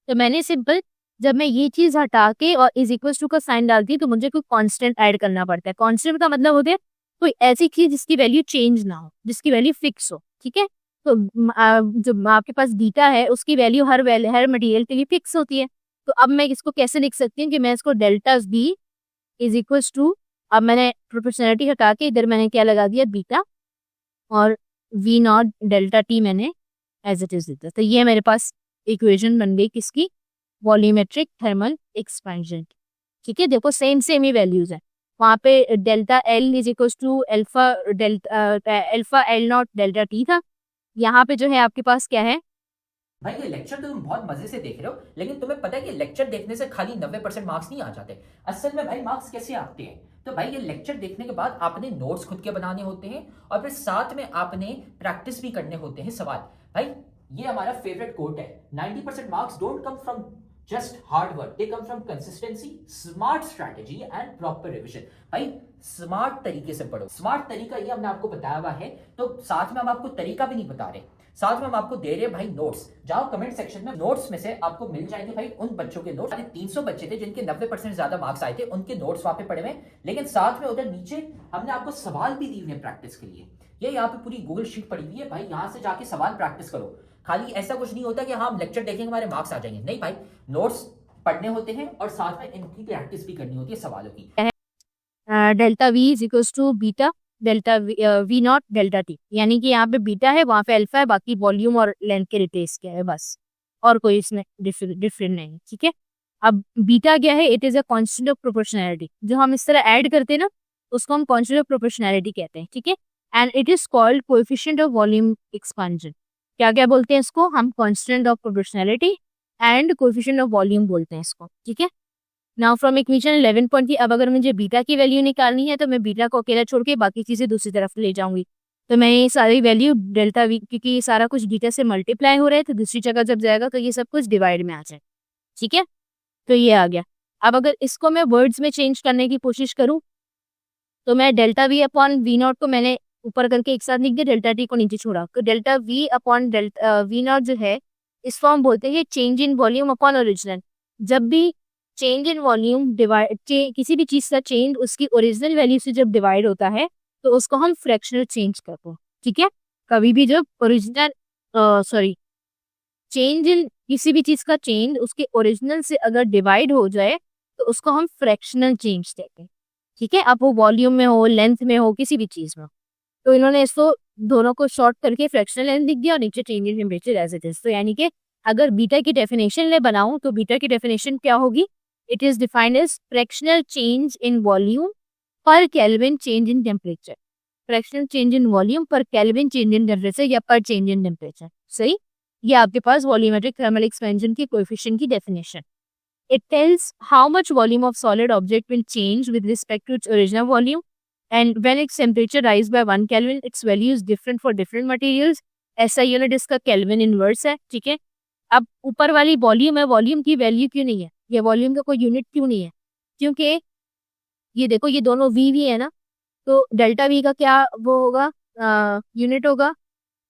तो मैंने सिंपल जब मैं ये चीज हटा के और इज इक्वल टू का साइन डालती हूँ तो मुझे कोई कांस्टेंट ऐड करना पड़ता है। कांस्टेंट का मतलब होता है कोई ऐसी चीज जिसकी वैल्यू चेंज ना हो, जिसकी वैल्यू फिक्स हो। ठीक है, तो जो आपके पास बीटा है उसकी वैल्यू हर मटेरियल के लिए फिक्स होती है। तो अब मैं इसको कैसे लिख सकती हूँ कि मैं इसको delta B is equal to, अब मैंने प्रोपोर्शनलिटी हटा के इधर मैंने क्या लगा दिया? बीटा, और वी नॉट डेल्टा टी मैंने एज इट इज लिखा। तो ये मेरे पास इक्वेशन बन गई किसकी? Volumetric thermal expansion. ठीक है, देखो सेम सेम ही वैल्यूज है। वहां पे delta L is equal to alpha L nought delta T था। यहाँ पे जो है आपके पास क्या है? भाई ये लेक्चर तो तुम बहुत मजे से देख रहे हो, लेकिन तुम्हें पता है कि लेक्चर देखने से खाली 90% मार्क्स नहीं आ जाते। असल में भाई मार्क्स कैसे आते हैं? तो भाई ये लेक्चर देखने के बाद आपने नोट्स खुद के बनाने होते हैं और फिर साथ में आपने प्रैक्टिस भी करने होते हैं सवाल। भाई ये हमारा फेवरेट कोट है, 90% marks don't come from just hard work, they come from consistency, smart strategy and proper revision. भाई स्मार्ट तरीके से पढ़ो। स्मार्ट तरीका ये हमने आपको बताया हुआ है, तो साथ में हम आपको तरीका भी नहीं बता रहे, साथ में हम आपको दे रहे हैं भाई नोट्स। जाओ कमेंट सेक्शन में, नोट्स में से आपको मिल जाएंगे भाई उन बच्चों के नोट्स। 300 बच्चे थे जिनके 90% ज्यादा मार्क्स आए थे, उनके नोट्स वहां पे पड़े हुए, लेकिन साथ में उधर नीचे हमने आपको सवाल भी दिए हुए प्रैक्टिस के लिए। ये यहाँ पे पूरी गूगल शीट पड़ी हुई है भाई, यहाँ से जाके सवाल प्रैक्टिस करो। खाली ऐसा कुछ नहीं होता कि हाँ हम लेक्चर देखेंगे हमारे मार्क्स आ जाएंगे, नहीं भाई, नोट्स पढ़ने होते हैं और साथ में इनकी प्रैक्टिस भी करनी होती है सवालों की। Delta V is equals to beta delta V not delta T, यानी कि यहाँ पे बीटा है, वहां पे अल्फा है, बाकी वॉल्यूम और लेंथ के रिलेस क्या है बस, और कोई इसमें डिफरेंट नहीं है। ठीक है, अब बीटा क्या है? It is a constant of proportionality. जो हम इस तरह ऐड करते हैं ना, उसको हम कांस्टेंट ऑफ प्रोपोर्शनैलिटी कहते हैं। ठीक है, and it is called coefficient of volume expansion. क्या क्या बोलते हैं इसको? हम constant of proportionality and coefficient of volume बोलते हैं इसको। ठीक है, नाउ फ्रॉम इक्वेशन 11 पॉइंट की, अब अगर मुझे बीटा की वैल्यू निकालनी है तो मैं बीटा को अकेला छोड़ के बाकी चीजें दूसरी तरफ ले जाऊंगी। तो मैं ये सारी वैल्यू डेल्टा वी, क्योंकि ये सारा कुछ बीटा से मल्टीप्लाई हो रहा है, तो दूसरी जगह जब जाएगा तो ये सब कुछ डिवाइड में आ जाए। ठीक है, तो ये आ गया। अब अगर इसको मैं वर्ड्स में चेंज करने की कोशिश करूं तो मैं delta V upon V nought को मैंने ऊपर करके एक साथ लिख दिया, डेल्टा टी को नीचे छोड़ा, तो delta V upon delta V not जो है इस फॉर्म बोलते हैं change in volume upon original. जब भी चेंज इन वॉल्यूम डिवाइड, किसी भी चीज का चेंज उसकी ओरिजिनल वैल्यू से जब डिवाइड होता है तो उसको हम फ्रैक्शनल चेंज करते हैं। ठीक है, कभी भी जब चेंज इन किसी भी चीज का चेंज उसके ओरिजिनल से अगर डिवाइड हो जाए तो उसको हम फ्रैक्शनल चेंज कहते हैं। ठीक है, अब वो वॉल्यूम में हो, लेंथ में हो, किसी भी चीज में। तो इन्होंने इसको दोनों को शॉर्ट करके फ्रैक्शनल लेंथ लिख दिया और नीचे change in temperature as it is. तो यानी कि अगर बीटा की डेफिनेशन ले बनाऊं तो बीटा की डेफिनेशन क्या होगी? It is defined as fractional change in volume per kelvin change in temperature. Fractional change in volume per kelvin change in temperature या पर चेंज इन टेम्परेचर। सही, ये आपके पास वॉल्यूमेट्रिक थर्मल एक्सपेंशन की कोएफिशिएंट की definition. It tells how much volume of solid object will change with respect to its original volume, and when its temperature rise by 1 Kelvin, its value is different for different materials. ऐसा यूनिट इसका केल्विन इनवर्स है। ठीक है, अब ऊपर वाली वॉल्यूम है, वॉल्यूम की वैल्यू क्यों नहीं है? ये वॉल्यूम का कोई यूनिट क्यों नहीं है? क्योंकि ये देखो ये दोनों वी है ना, तो डेल्टा वी का क्या वो होगा, यूनिट होगा।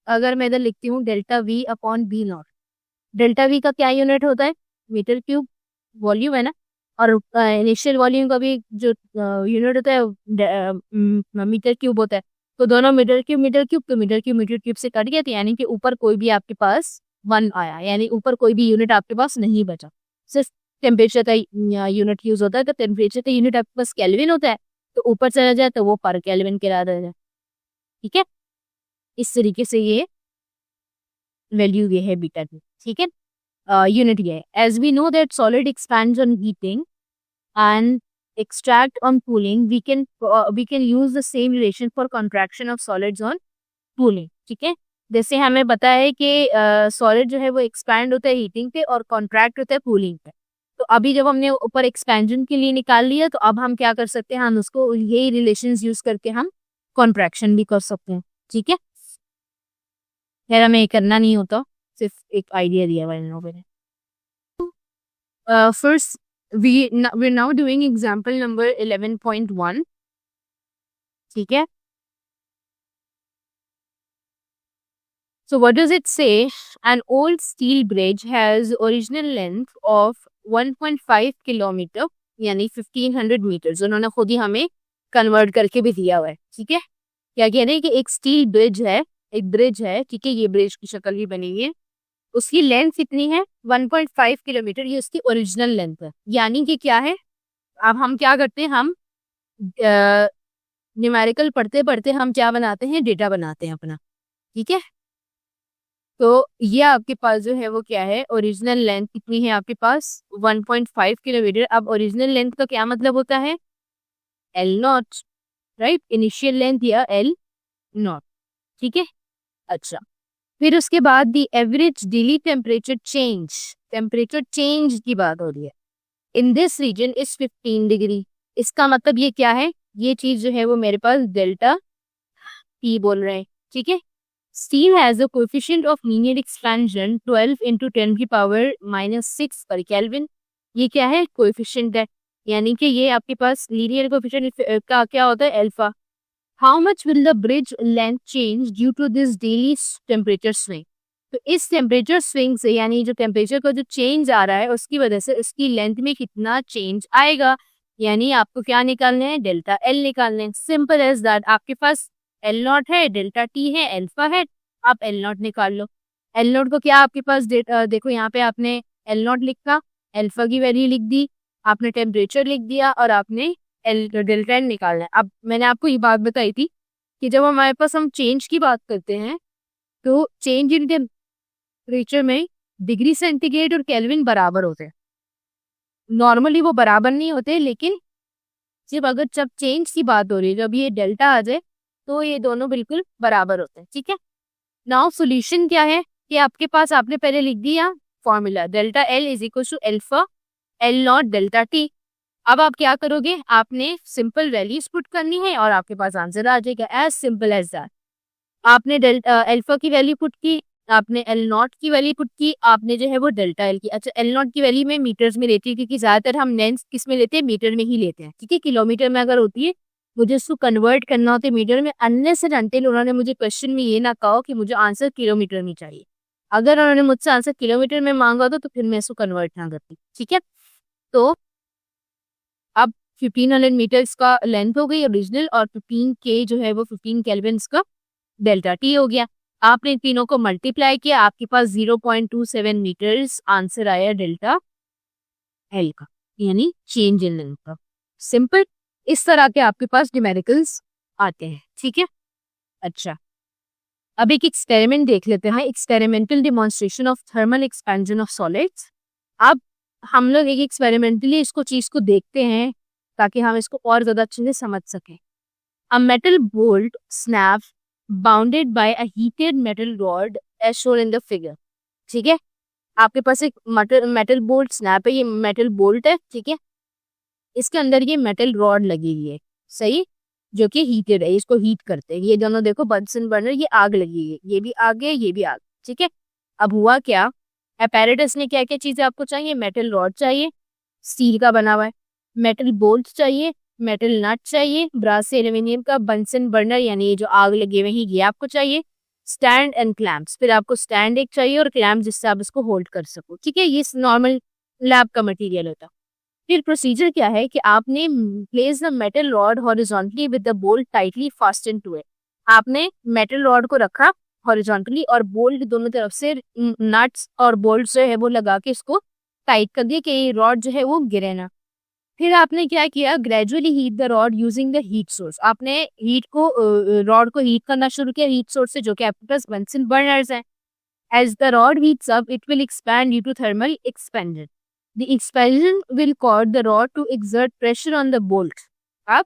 अगर मैं इधर लिखती हूँ delta V upon B nought, delta V का क्या यूनिट होता है? मीटर क्यूब वॉल्यूम है ना, और इनिशियल वॉल्यूम का भी जो यूनिट होता है मीटर क्यूब होता है। तो दोनों मीटर क्यूब तो मीटर क्यूब से कट गया, तो यानी कि ऊपर कोई भी आपके पास 1 आया, यानी ऊपर कोई भी यूनिट आपके पास नहीं बचा, सिर्फ टेम्परेचर का यूनिट यूज होता है। तो टेम्परेचर का यूनिट आपके पास केल्विन होता है, तो ऊपर चला जाए तो वो पर केल्विन के रह जाए। ठीक है, इस तरीके से ये वैल्यू ये है बीटा की। ठीक है, unit ये है। As we know that solid expands on heating and extract on cooling, we can use the same relation for contraction of solids on cooling. ठीक है, जैसे हमें पता है कि सॉलिड जो है वो एक्सपैंड होता है हीटिंग पे और कॉन्ट्रैक्ट होता है कूलिंग पे। तो अभी जब हमने ऊपर एक्सपेंशन के लिए निकाल लिया, तो अब हम क्या कर सकते हैं? हम उसको यही रिलेशंस यूज करके हम कॉन्ट्रैक्शन भी कर सकते हैं। ठीक है, खैर हमें करना नहीं होता, सिर्फ एक आइडिया दिया हुआ इन लोगों ने। First we're now doing example number 11.1. ठीक है, so what does it say? An old steel bridge has original length of 1.5 kilometre यानी 1500 मीटर। उन्होंने खुद ही हमें कन्वर्ट करके भी दिया हुआ है। ठीक है, क्या कह रहे हैं कि एक स्टील ब्रिज है, एक ब्रिज है। ठीक है, ये ब्रिज की शक्ल भी बनी हुई है, उसकी लेंथ कितनी है? 1.5 किलोमीटर, ये उसकी ओरिजिनल लेंथ है। यानी कि क्या है, अब हम क्या करते हैं, हम न्यूमेरिकल पढ़ते पढ़ते हम क्या बनाते हैं? डेटा बनाते हैं अपना। ठीक है, तो ये आपके पास जो है वो क्या है? ओरिजिनल लेंथ कितनी है आपके पास? 1.5 किलोमीटर। अब ओरिजिनल लेंथ का क्या मतलब होता है? L nought, right, initial length या एल नॉट। ठीक है, अच्छा, फिर उसके बाद the average daily temperature change की बात हो रही है। In this region is 15 degree. इसका मतलब ये क्या है? ये चीज जो है वो मेरे पास डेल्टा टी बोल रहे हैं। ठीक है, steel has a coefficient of linear expansion 12 × 10⁻⁻⁶ पर केल्विन। ये क्या है? कोएफिशिएंट है। यानी कि ये आपके पास लीनियर कोएफिशिएंट का क्या होता है, alpha. How much will the bridge length change due to this daily temperature swing. तो इस टेम्परेचर स्विंग से, यानी जो टेम्परेचर का जो चेंज आ रहा है उसकी वजह से उसकी लेंथ में कितना चेंज आएगा, यानी आपको क्या निकालना है, डेल्टा एल निकालना है। Simple as that. आपके पास एल नॉट है, डेल्टा टी है, अल्फा है, आप एल नॉट निकाल लो। एल नॉट को क्या आपके पास देखो यहाँ पे आपने एल नॉट लिखा, अल्फा की वैल्यू लिख दी, आपने टेम्परेचर लिख दिया और आपने डेल्टा एल निकालना है। अब मैंने आपको ये बात बताई थी कि जब हमारे पास हम चेंज की बात करते हैं तो चेंज इन टेम्परेचर में डिग्री सेंटीग्रेड और केल्विन बराबर होते हैं। नॉर्मली वो बराबर नहीं होते, लेकिन जब चेंज की बात हो रही है, जब ये डेल्टा आ जाए तो ये दोनों बिल्कुल बराबर होते हैं। ठीक है, नाउ सॉल्यूशन क्या है कि आपके पास, आपने पहले लिख दिया formula, delta L is equal to alpha L nought delta T. अब आप क्या करोगे, आपने सिंपल वैल्यूज पुट करनी है और आपके पास आंसर आ जाएगा, एज सिंपल एज दैट। आपने अल्फा की वैल्यू पुट की, आपने एल नॉट की वैल्यू पुट की, आपने जो है वो डेल्टा एल की। अच्छा, एल नॉट की वैल्यू में मीटर्स में लेती है क्योंकि ज्यादातर हम लेंथ किस में लेते हैं, मीटर में ही लेते हैं। ठीक है, किलोमीटर में अगर होती है, मुझे उसको कन्वर्ट करना होता है मीटर में, अनलेस एंड अनटिल उन्होंने मुझे क्वेश्चन में ये ना कहा कि मुझे आंसर किलोमीटर में चाहिए। अगर उन्होंने मुझसे आंसर किलोमीटर में मांगा तो फिर मैं इसको कन्वर्ट ना करती। ठीक है, तो अब 1500 मीटर्स का लेंथ हो गई ओरिजिनल, और 15 के जो है वो 15 केल्विन का डेल्टा टी हो गया। आपने तीनों को मल्टीप्लाई किया, आपके पास 0.27 मीटर्स आंसर आया डेल्टा एल का, यानी चेंज इन लेंथ का। सिंपल, इस तरह के आपके पास न्यूमेरिकल्स आते हैं। ठीक है, अच्छा अब एक एक्सपेरिमेंट देख लेते हैं, experimental demonstration of thermal expansion of solids. अब हम लोग एक एक्सपेरिमेंटली इसको चीज को देखते हैं ताकि हम इसको और ज्यादा अच्छे से समझ सकें। A metal bolt snap bounded by a heated metal rod as shown in the figure. ठीक है, आपके पास एक मेटल बोल्ट स्नैप है, ये मेटल बोल्ट है। ठीक है, इसके अंदर ये मेटल रॉड लगी हुई है, सही, जो कि हीटेड है, इसको हीट करते हैं। ये दोनों देखो बंसन बर्नर, ये आग लगी है, ये भी आग है, ये भी आग। ठीक है, अब हुआ क्या, अपैरेटस ने क्या क्या चीजें आपको चाहिए, मेटल रॉड चाहिए, स्टील का बना हुआ है, मेटल बोल्ट चाहिए, मेटल नट चाहिए, ब्रास से एल्यूमिनियम का बंसन बर्नर यानी ये जो आग लगे हुए हैं ये आपको चाहिए, स्टैंड एंड क्लैम्प्स, फिर आपको स्टैंड एक चाहिए और क्लैम्प जिससे आप इसको होल्ड कर सको। ठीक है, ये नॉर्मल लैब का मटेरियल होता है। फिर प्रोसीजर क्या है कि आपने place the metal rod horizontally with the bolt tightly fastened to it. आपने मेटल रॉड को रखा हॉरिजॉन्टली और बोल्ट दोनों तरफ से नट्स और बोल्ट जो है वो लगा के इसको टाइट कर दिया कि ये रॉड जो है वो गिरे ना। फिर आपने क्या किया, gradually heat the rod using the heat source. आपने हीट को रॉड को हीट करना शुरू किया हीट सोर्स से, जो कि आपके पास बंसन बर्नर्स हैं। As the rod heats up it will expand due to thermal expansion. The expansion will cause the rod to exert pressure on the bolt. अब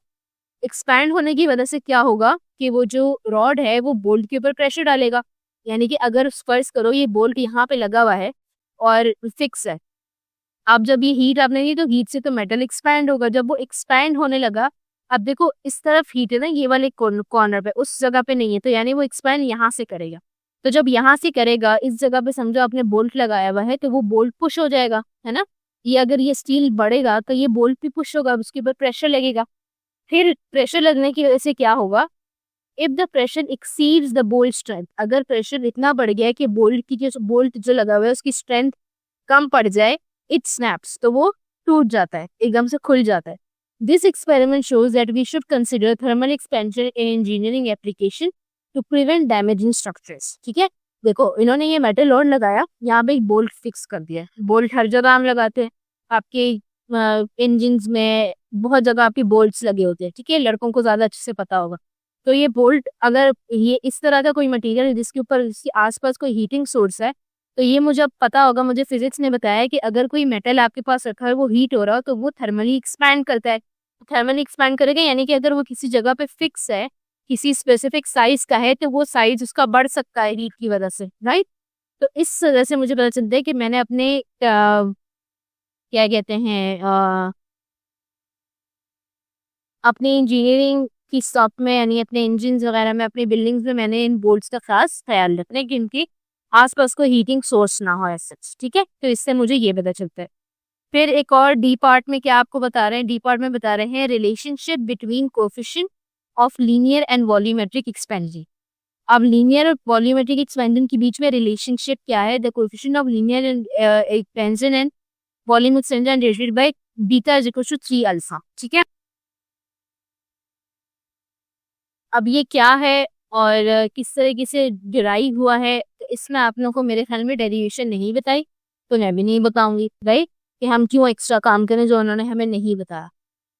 एक्सपैंड होने की वजह से क्या होगा कि वो जो रॉड है वो बोल्ट के ऊपर प्रेशर डालेगा। यानी कि अगर फर्ज करो ये बोल्ट यहाँ पे लगा हुआ है और फिक्स है, अब जब ये हीट आपने दी तो हीट से तो मेटल एक्सपैंड होगा। जब वो एक्सपैंड होने लगा, अब देखो इस तरफ हीट है ना, ये वाले कॉर्नर पे, उस जगह पे नहीं है, तो यानी वो एक्सपैंड यहाँ से करेगा। तो जब यहाँ से करेगा, इस जगह पे समझो आपने बोल्ट लगाया हुआ है तो वो बोल्ट पुश हो जाएगा, है ना। ये अगर ये स्टील बढ़ेगा तो ये बोल्ट भी पुश होगा, उसके ऊपर प्रेशर लगेगा। फिर प्रेशर लगने की वजह से क्या होगा, if the pressure exceeds the bolt strength, अगर प्रेशर इतना बढ़ गया है कि बोल्ट जो लगा हुआ है उसकी स्ट्रेंथ कम पड़ जाए, इट स्नैप्स, तो वो टूट जाता है, एकदम से खुल जाता है। This experiment shows that we should consider thermal expansion in engineering application to prevent damage in structures. ठीक है, देखो इन्होंने ये मेटल रॉड लगाया, यहाँ पे एक बोल्ट फिक्स कर दिया। बोल्ट हर जगह हम लगाते हैं, आपके इंजिन में बहुत जगह आपके बोल्ट्स लगे होते हैं। ठीक है, लड़कों को ज्यादा अच्छे से पता होगा। तो ये बोल्ट, अगर ये इस तरह का कोई मटेरियल है जिसके ऊपर इसके आसपास कोई हीटिंग सोर्स है, तो ये मुझे अब पता होगा, मुझे फिजिक्स ने बताया कि अगर कोई मेटल आपके पास रखा है वो हीट हो रहा हो तो वो थर्मली एक्सपैंड करता है। थर्मली एक्सपैंड करेगा यानी कि अगर वो किसी जगह पे फिक्स है, किसी स्पेसिफिक साइज का है, तो वो साइज उसका बढ़ सकता है हीट की वजह से, राइट। तो इस वजह से मुझे पता चलता है कि मैंने अपने क्या कहते हैं अपनी इंजीनियरिंग की शॉप में, यानी अपने इंजिन वगैरह में, अपनी बिल्डिंग्स में, मैंने इन बोल्ट्स का खास ख्याल रखना है कि इनकी आसपास कोई हीटिंग सोर्स ना हो ऐसा। ठीक है, तो इससे मुझे ये पता चलता है। फिर एक और डी पार्ट में क्या आपको बता रहे हैं, डी पार्ट में बता रहे हैं relationship between coefficient of linear and volumetric expansion. अब लीनियर और वॉल्यूमेट्रिक एक्सपेंशन के बीच में रिलेशनशिप क्या है, the coefficient of linear expansion and volume expansion rated by beta is equal to 3 alpha. ठीक है, अब ये क्या है और किस तरीके से डिराइव हुआ है, तो इसमें आप लोगों को मेरे ख्याल में डेरिवेशन नहीं बताई, तो मैं भी नहीं बताऊंगी राइट, कि हम क्यों एक्स्ट्रा काम करें जो उन्होंने हमें नहीं बताया।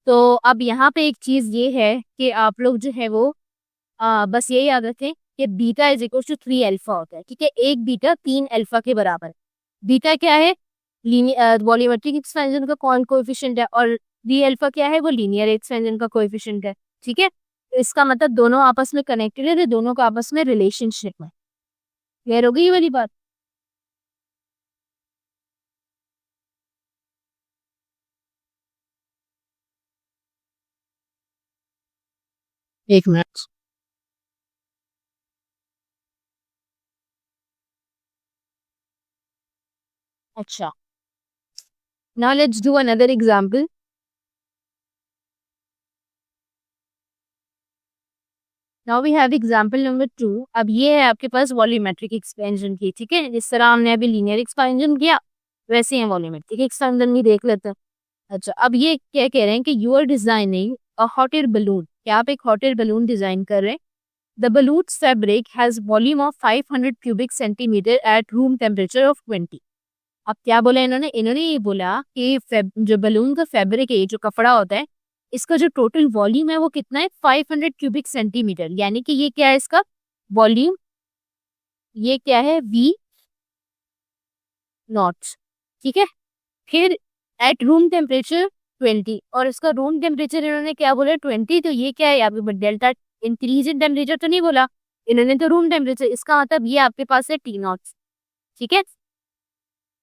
तो अब यहाँ पे एक चीज़ ये है कि आप लोग जो है वो बस ये याद रखें कि beta is equal to 3 alpha होता है। ठीक है, एक बीटा 3 अल्फा के बराबर। बीटा क्या है, वॉल्यूमेट्रिक एक्सपेंशन का कौन कोएफिशिएंट है, और डी अल्फा क्या है, वो लीनियर एक्सपेंशन का कोएफिशिएंट है। ठीक है, तो इसका मतलब दोनों आपस में कनेक्टेड है, तो दोनों का आपस में रिलेशनशिप है। क्लियर हो गई ये वाली बात? एक मिनट। अच्छा, now let's do another example. Now we have example number 2. अब ये है आपके पास वॉल्यूमेट्रिक एक्सपेंशन की। ठीक है, जिस तरह हमने अभी लीनियर एक्सपेंशन किया वैसे ही वॉल्यूमेट्रिक एक्सपेंशन भी देख लेते हैं। अच्छा, अब ये क्या कह रहे हैं कि you are designing a hot air balloon, क्या आप एक हॉट एयर बलून डिजाइन कर रहे हैं। The balloon fabric has volume of 500 cubic centimetre at room temperature of 20। अब क्या बोला इन्होंने, इन्होंने ये बोला कि जो बलून का फैब्रिक है, जो कपड़ा होता है, इसका जो टोटल वॉल्यूम है वो कितना है, 500 क्यूबिक सेंटीमीटर। यानी कि ये क्या है इसका वॉल्यूम, ये क्या है वी नॉट। ठीक है, फिर एट रूम टेम्परेचर 20, और इसका रूम टेम्परेचर इन्होंने क्या बोला 20, तो ये क्या है यहाँ पे डेल्टा इंक्रीज इन टेम्परेचर तो नहीं बोला इन्होंने, तो रूम टेम्परेचर, इसका मतलब ये आपके पास है टी नॉट। ठीक है,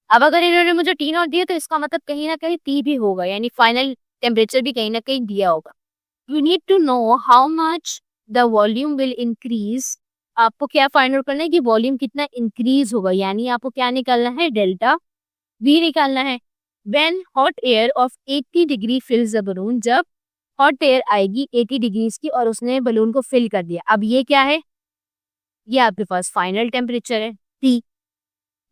अब अगर इन्होंने मुझे टी नॉट दिया तो इसका मतलब कहीं ना कहीं टी भी होगा, यानी फाइनल टेम्परेचर भी कहीं ना कहीं दिया होगा। You need to know how much the volume will increase. आपको क्या फाइंड आउट करना है कि वॉल्यूम कितना इंक्रीज होगा, यानी आपको क्या निकालना है, डेल्टा वी निकालना है। When hot air of 80 degree फिल्स the balloon, जब हॉट एयर आएगी 80 डिग्रीज की और उसने बलून को फिल कर दिया। अब ये क्या है, ये आपके पास फाइनल टेम्परेचर है T.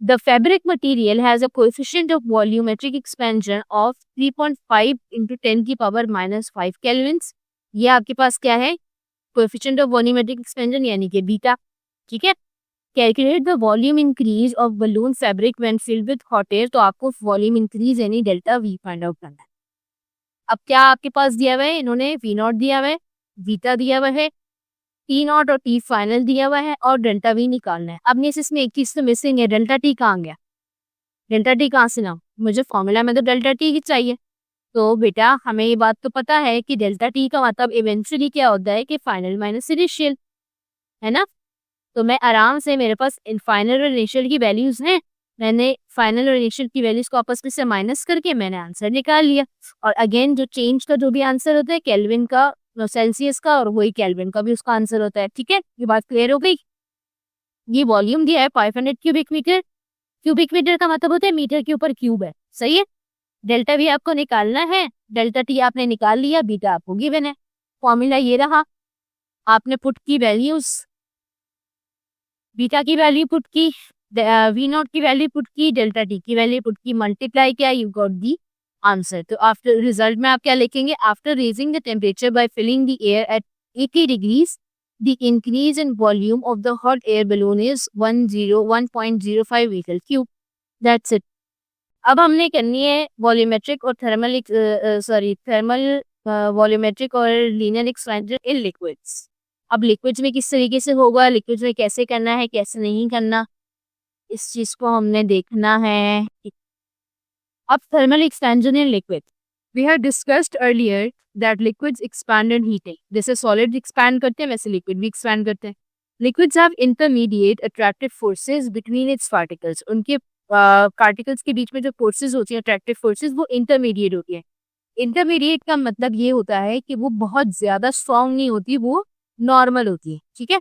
The fabric material has a coefficient of volumetric expansion of 3.5 into 10 की पावर -5 केल्विन्स। ये आपके पास क्या है, coefficient of volumetric expansion यानी कि बीटा। ठीक है, calculate the volume increase of balloon fabric when filled with hot air, तो आपको वॉल्यूम इंक्रीज यानी डेल्टा वी फाइंड आउट करना है। अब क्या आपके पास दिया हुआ है, इन्होंने वी नॉट दिया हुआ है, बीटा दिया हुआ है, टी नॉट और टी फाइनल दिया हुआ है, और डेल्टा वी निकालना है। अब नहीं, इसमें एक चीज तो मिसिंग है, डेल्टा टी कहाँ गया, डेल्टा टी कहाँ से ना, मुझे फॉर्मूला में तो डेल्टा टी ही चाहिए। तो बेटा हमें ये बात तो पता है कि डेल्टा टी का मतलब इवेंचुअली क्या होता है कि फाइनल माइनस इनिशियल, है ना। तो मैं आराम से, मेरे पास फाइनल और इनिशियल की वैल्यूज हैं, मैंने फाइनल और इनिशियल की वैल्यूज को आपस में से माइनस करके मैंने आंसर निकाल लिया। और अगेन जो चेंज का जो भी आंसर होता है केल्विन का, सेल्सियस का, और वही केल्विन का भी उसका आंसर होता है। ठीक है, ये बात क्लियर हो गई। ये वॉल्यूम दिया है 500 क्यूबिक मीटर, क्यूबिक मीटर का मतलब होता है मीटर के ऊपर क्यूब है, सही है। डेल्टा भी आपको निकालना है, डेल्टा टी आपने निकाल लिया, बीटा आपको गिवन है। फॉर्मूला ये रहा, आपने पुट की वैल्यूज, बीटा की वैल्यू पुट की, वी नॉट की वैल्यू पुट की, डेल्टा टी की वैल्यू पुट की, मल्टीप्लाई किया, यू गॉट दी आंसर। तो आफ्टर रिजल्ट में आप क्या लिखेंगे, after raising the temperature by filling the air at 80 degrees the increase in volume of the hot air balloon is 101.05 metre cube. That's it. अब हमने करनी है वॉल्यूमेट्रिक और थर्मल वॉल्यूमेट्रिक और लीनियर एक्सपेंशन इन लिक्विड्स। अब लिक्विड्स में किस तरीके से होगा, लिक्विड्स में कैसे करना है, कैसे नहीं करना, इस चीज को हमने देखना है। अब thermal expansion in liquid, we have discussed earlier that liquids expand in heating. जैसे सॉलिड एक्सपैंड करते हैं वैसे लिक्विड भी एक्सपैंड करते हैं। Liquids have intermediate attractive forces between its particles. उनके पार्टिकल्स के बीच में जो फोर्सेस होती हैं, अट्रैक्टिव फोर्सेस, वो इंटरमीडिएट होती है। इंटरमीडिएट का मतलब ये होता है कि वो बहुत ज्यादा स्ट्रांग नहीं होती, वो नॉर्मल होती है। ठीक है,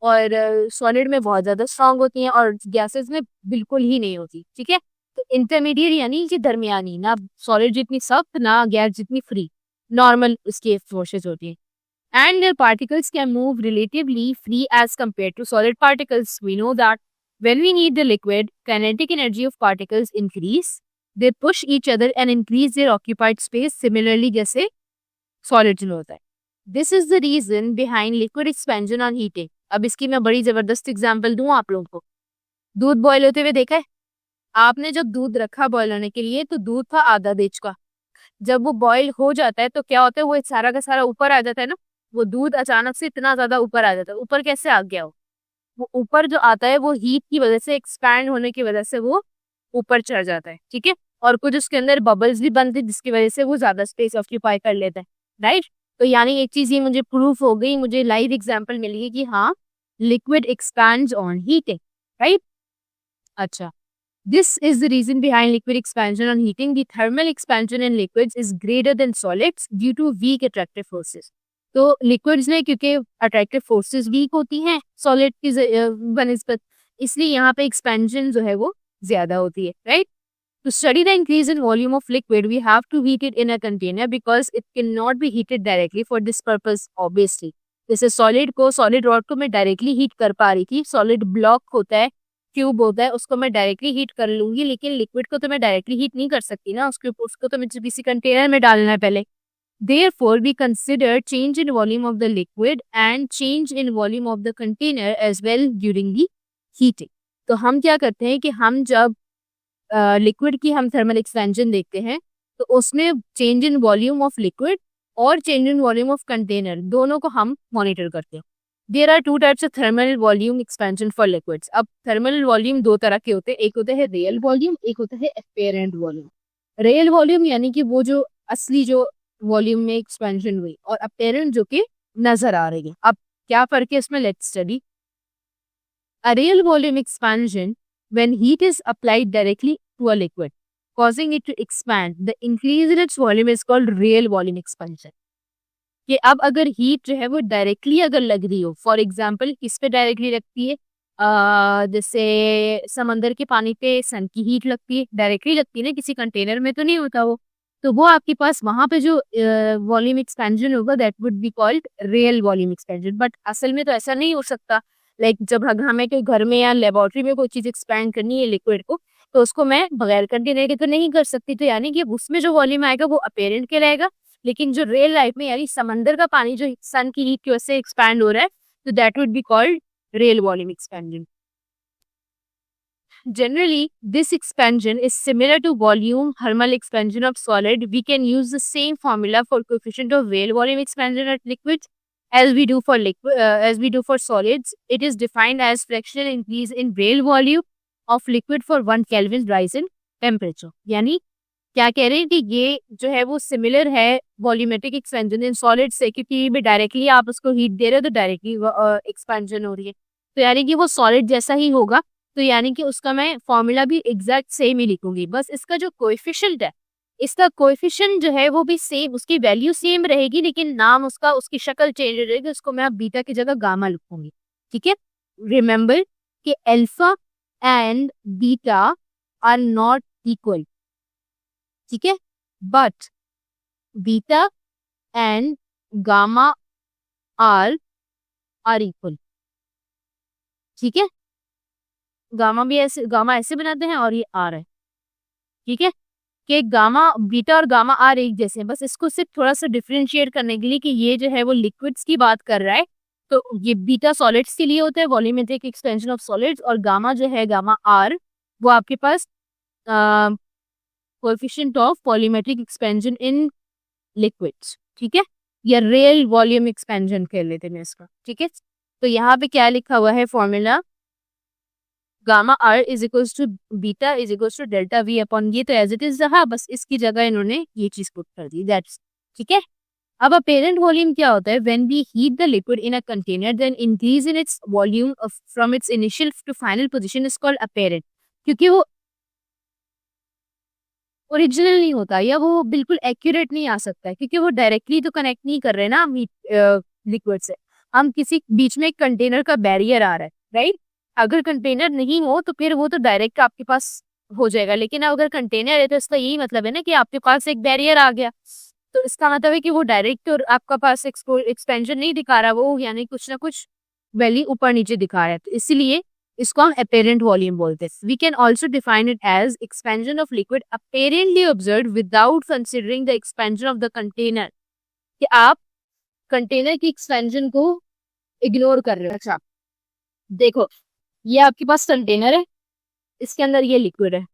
और सॉलिड में बहुत ज्यादा स्ट्रांग होती हैं और गैसेस में बिल्कुल ही नहीं होती। ठीक है, तो इंटरमीडिएट यानी कि दरमियानी, ना सॉलिड जितनी सख्त ना गैस जितनी फ्री, नॉर्मल उसकी फोर्सेस होती है. And their particles can move relatively free as compared to solid particles. We know that when we heat the liquid, kinetic energy of particles increase. They push each other and increase their occupied space. Similarly, जैसे solid में होता है. This is the reason behind liquid expansion on heating. अब इसकी मैं बड़ी जबरदस्त एग्जांपल दूं आप लोगों को. दूध बॉयल होते हुए देखा है आपने? जब दूध रखा बॉयल होने के लिए तो दूध था आधा बेच का. जब वो बॉयल हो जाता है तो क्या होता है, वो सारा का सारा ऊपर आ जाता है ना. वो दूध अचानक से इतना ज्यादा ऊपर आ जाता है. ऊपर कैसे आ गया वो ऊपर जो आता है वो हीट की वजह से, एक्सपैंड होने की वजह से वो ऊपर चढ़ जाता है. ठीक है. और कुछ उसके अंदर बबल्स भी बनते हैं जिसकी वजह से वो ज्यादा स्पेस ऑक्यूपाई कर लेता है. राइट. तो यानी एक चीज ये मुझे प्रूफ हो गई, मुझे लाइव एग्जाम्पल मिल गई कि हाँ liquid expands on heating. Right. अच्छा. This is the reason behind liquid expansion on heating. The thermal expansion in liquids is greater than solids due to weak attractive forces. तो liquids में क्योंकि attractive forces weak होती हैं solid की बनिस्बत, इसलिए यहाँ पे expansion जो है वो ज्यादा होती है. Right? To study the increase in volume of liquid, we have to heat it in a container because it cannot be heated directly for this purpose. Obviously, जैसे solid rod को मैं directly heat कर पा रही थी. Solid block होता है, क्यूब होता है, उसको मैं डायरेक्टली हीट कर लूंगी, लेकिन लिक्विड को तो मैं डायरेक्टली हीट नहीं कर सकती ना. उसको तो मुझे किसी कंटेनर में डालना है पहले. Therefore, we consider change in volume of the liquid and change in volume of the container as well during the heating. तो हम क्या करते हैं कि हम जब लिक्विड की हम थर्मल एक्सपेंशन देखते हैं तो उसमें change in volume of liquid और change in volume of container दोनों को हम मॉनिटर करते हैं. There are two types of thermal volume expansion for liquids. अब thermal volume दो तरह के होते हैं, एक होता है real volume, एक होता है apparent volume. Real volume यानी कि वो जो असली जो वॉल्यूम में एक्सपेंशन हुई, और apparent जो कि नजर आ रही है. अब क्या फर्क है इसमें? Let's study. A real volume expansion when heat is applied directly to a liquid, causing it to expand. The increase in its volume is called real volume expansion. कि अब अगर हीट जो है वो डायरेक्टली अगर लग रही हो, फॉर एग्जाम्पल किस पे डायरेक्टली लगती है, जैसे समंदर के पानी पे सन की हीट लगती है, डायरेक्टली लगती है ना, किसी कंटेनर में तो नहीं होता वो. तो वो आपके पास वहां पे जो वॉल्यूम एक्सपेंशन होगा that would be called real volume expansion. But असल में तो ऐसा नहीं हो सकता. लाइक जब हमें कोई घर में या लेबोरेटरी में कोई चीज एक्सपेंड करनी है लिक्विड को, तो उसको मैं बगैर कंटेनर के तो नहीं कर सकती. तो यानी कि उसमें जो वॉल्यूम आएगा वो अपेरेंट कहलाएगा. लेकिन जो रियल लाइफ में यानी समंदर का पानी जो सन की हीट की वजह से एक्सपैंड हो रहा है, तो that would be called real volume expansion. Generally, this expansion is similar to volume thermal expansion of solid. We can use the same formula for coefficient of real volume expansion at liquids as we do for solids. It is defined as fractional increase in real volume of liquid for 1 Kelvin rise in temperature. यानी क्या कह रहे हैं कि ये जो है वो सिमिलर है वॉल्यूमेट्रिक एक्सपेंशन इन सॉलिड से, क्योंकि भी डायरेक्टली आप उसको हीट दे रहे हो तो डायरेक्टली एक्सपेंशन हो रही है. तो यानी कि वो सॉलिड जैसा ही होगा. तो यानी कि उसका मैं फॉर्मूला भी एग्जैक्ट सेम ही लिखूंगी, बस इसका जो कोएफिशिएंट है, इसका कोएफिशिएंट जो है वो भी सेम, उसकी वैल्यू सेम रहेगी, लेकिन नाम उसका, उसकी शक्ल चेंज हो जाएगी. उसको मैं अब बीटा की जगह गामा लिखूंगी. ठीक है. रिमेंबर कि alpha and beta are not equal. ठीक है. But beta and gamma are equal. ठीक है. गामा ऐसे बनाते हैं और ये आर है. ठीक है. कि गामा बीटा और गामा आर एक जैसे हैं, बस इसको सिर्फ थोड़ा सा डिफरेंशिएट करने के लिए कि ये जो है वो लिक्विड्स की बात कर रहा है, तो ये बीटा सॉलिड्स के लिए होता है, वॉल्यूमेट्रिक एक्सपेंशन ऑफ सॉलिड्स, और गामा जो है गामा आर वो आपके पास coefficient of volumetric expansion in liquids. ठीक है. या रियल वॉल्यूम एक्सपेंशन कह लेते हैं इसका. ठीक है. तो यहाँ पे क्या लिखा हुआ है formula, gamma R is equals to beta is equals to delta V upon, ये तो एज इट इज रहा, बस इसकी जगह इन्होंने ये चीज पुट कर दी. दैट्स. ठीक है. अब अपेरेंट वॉल्यूम क्या होता है? When we heat the liquid in a container then increase in its volume from its initial to final position is called apparent. क्योंकि वो ओरिजिनल नहीं होता या वो बिल्कुल एक्यूरेट नहीं आ सकता है, क्योंकि वो डायरेक्टली तो कनेक्ट नहीं कर रहे ना हम लिक्विड से. हम किसी बीच में एक कंटेनर का बैरियर आ रहा है. राइट. अगर कंटेनर नहीं हो तो फिर वो तो डायरेक्ट आपके पास हो जाएगा। लेकिन अगर कंटेनर है तो इसका यही मतलब है ना कि आपके पास एक बैरियर आ गया, तो इसका मतलब है कि वो डायरेक्ट और आपका पास एक्सपेंशन नहीं दिखा रहा, वो यानी कुछ ना कुछ वैल्यू ऊपर नीचे दिखा रहा है, तो इसीलिए इसको हम अपेरेंट वॉल्यूम बोलते हैं। We can also define it as expansion of liquid apparently observe without considering the expansion of the container, कि आप कंटेनर की एक्सपेंशन को इग्नोर कर रहे हो। अच्छा देखो, ये आपके पास कंटेनर है, इसके अंदर ये लिक्विड है,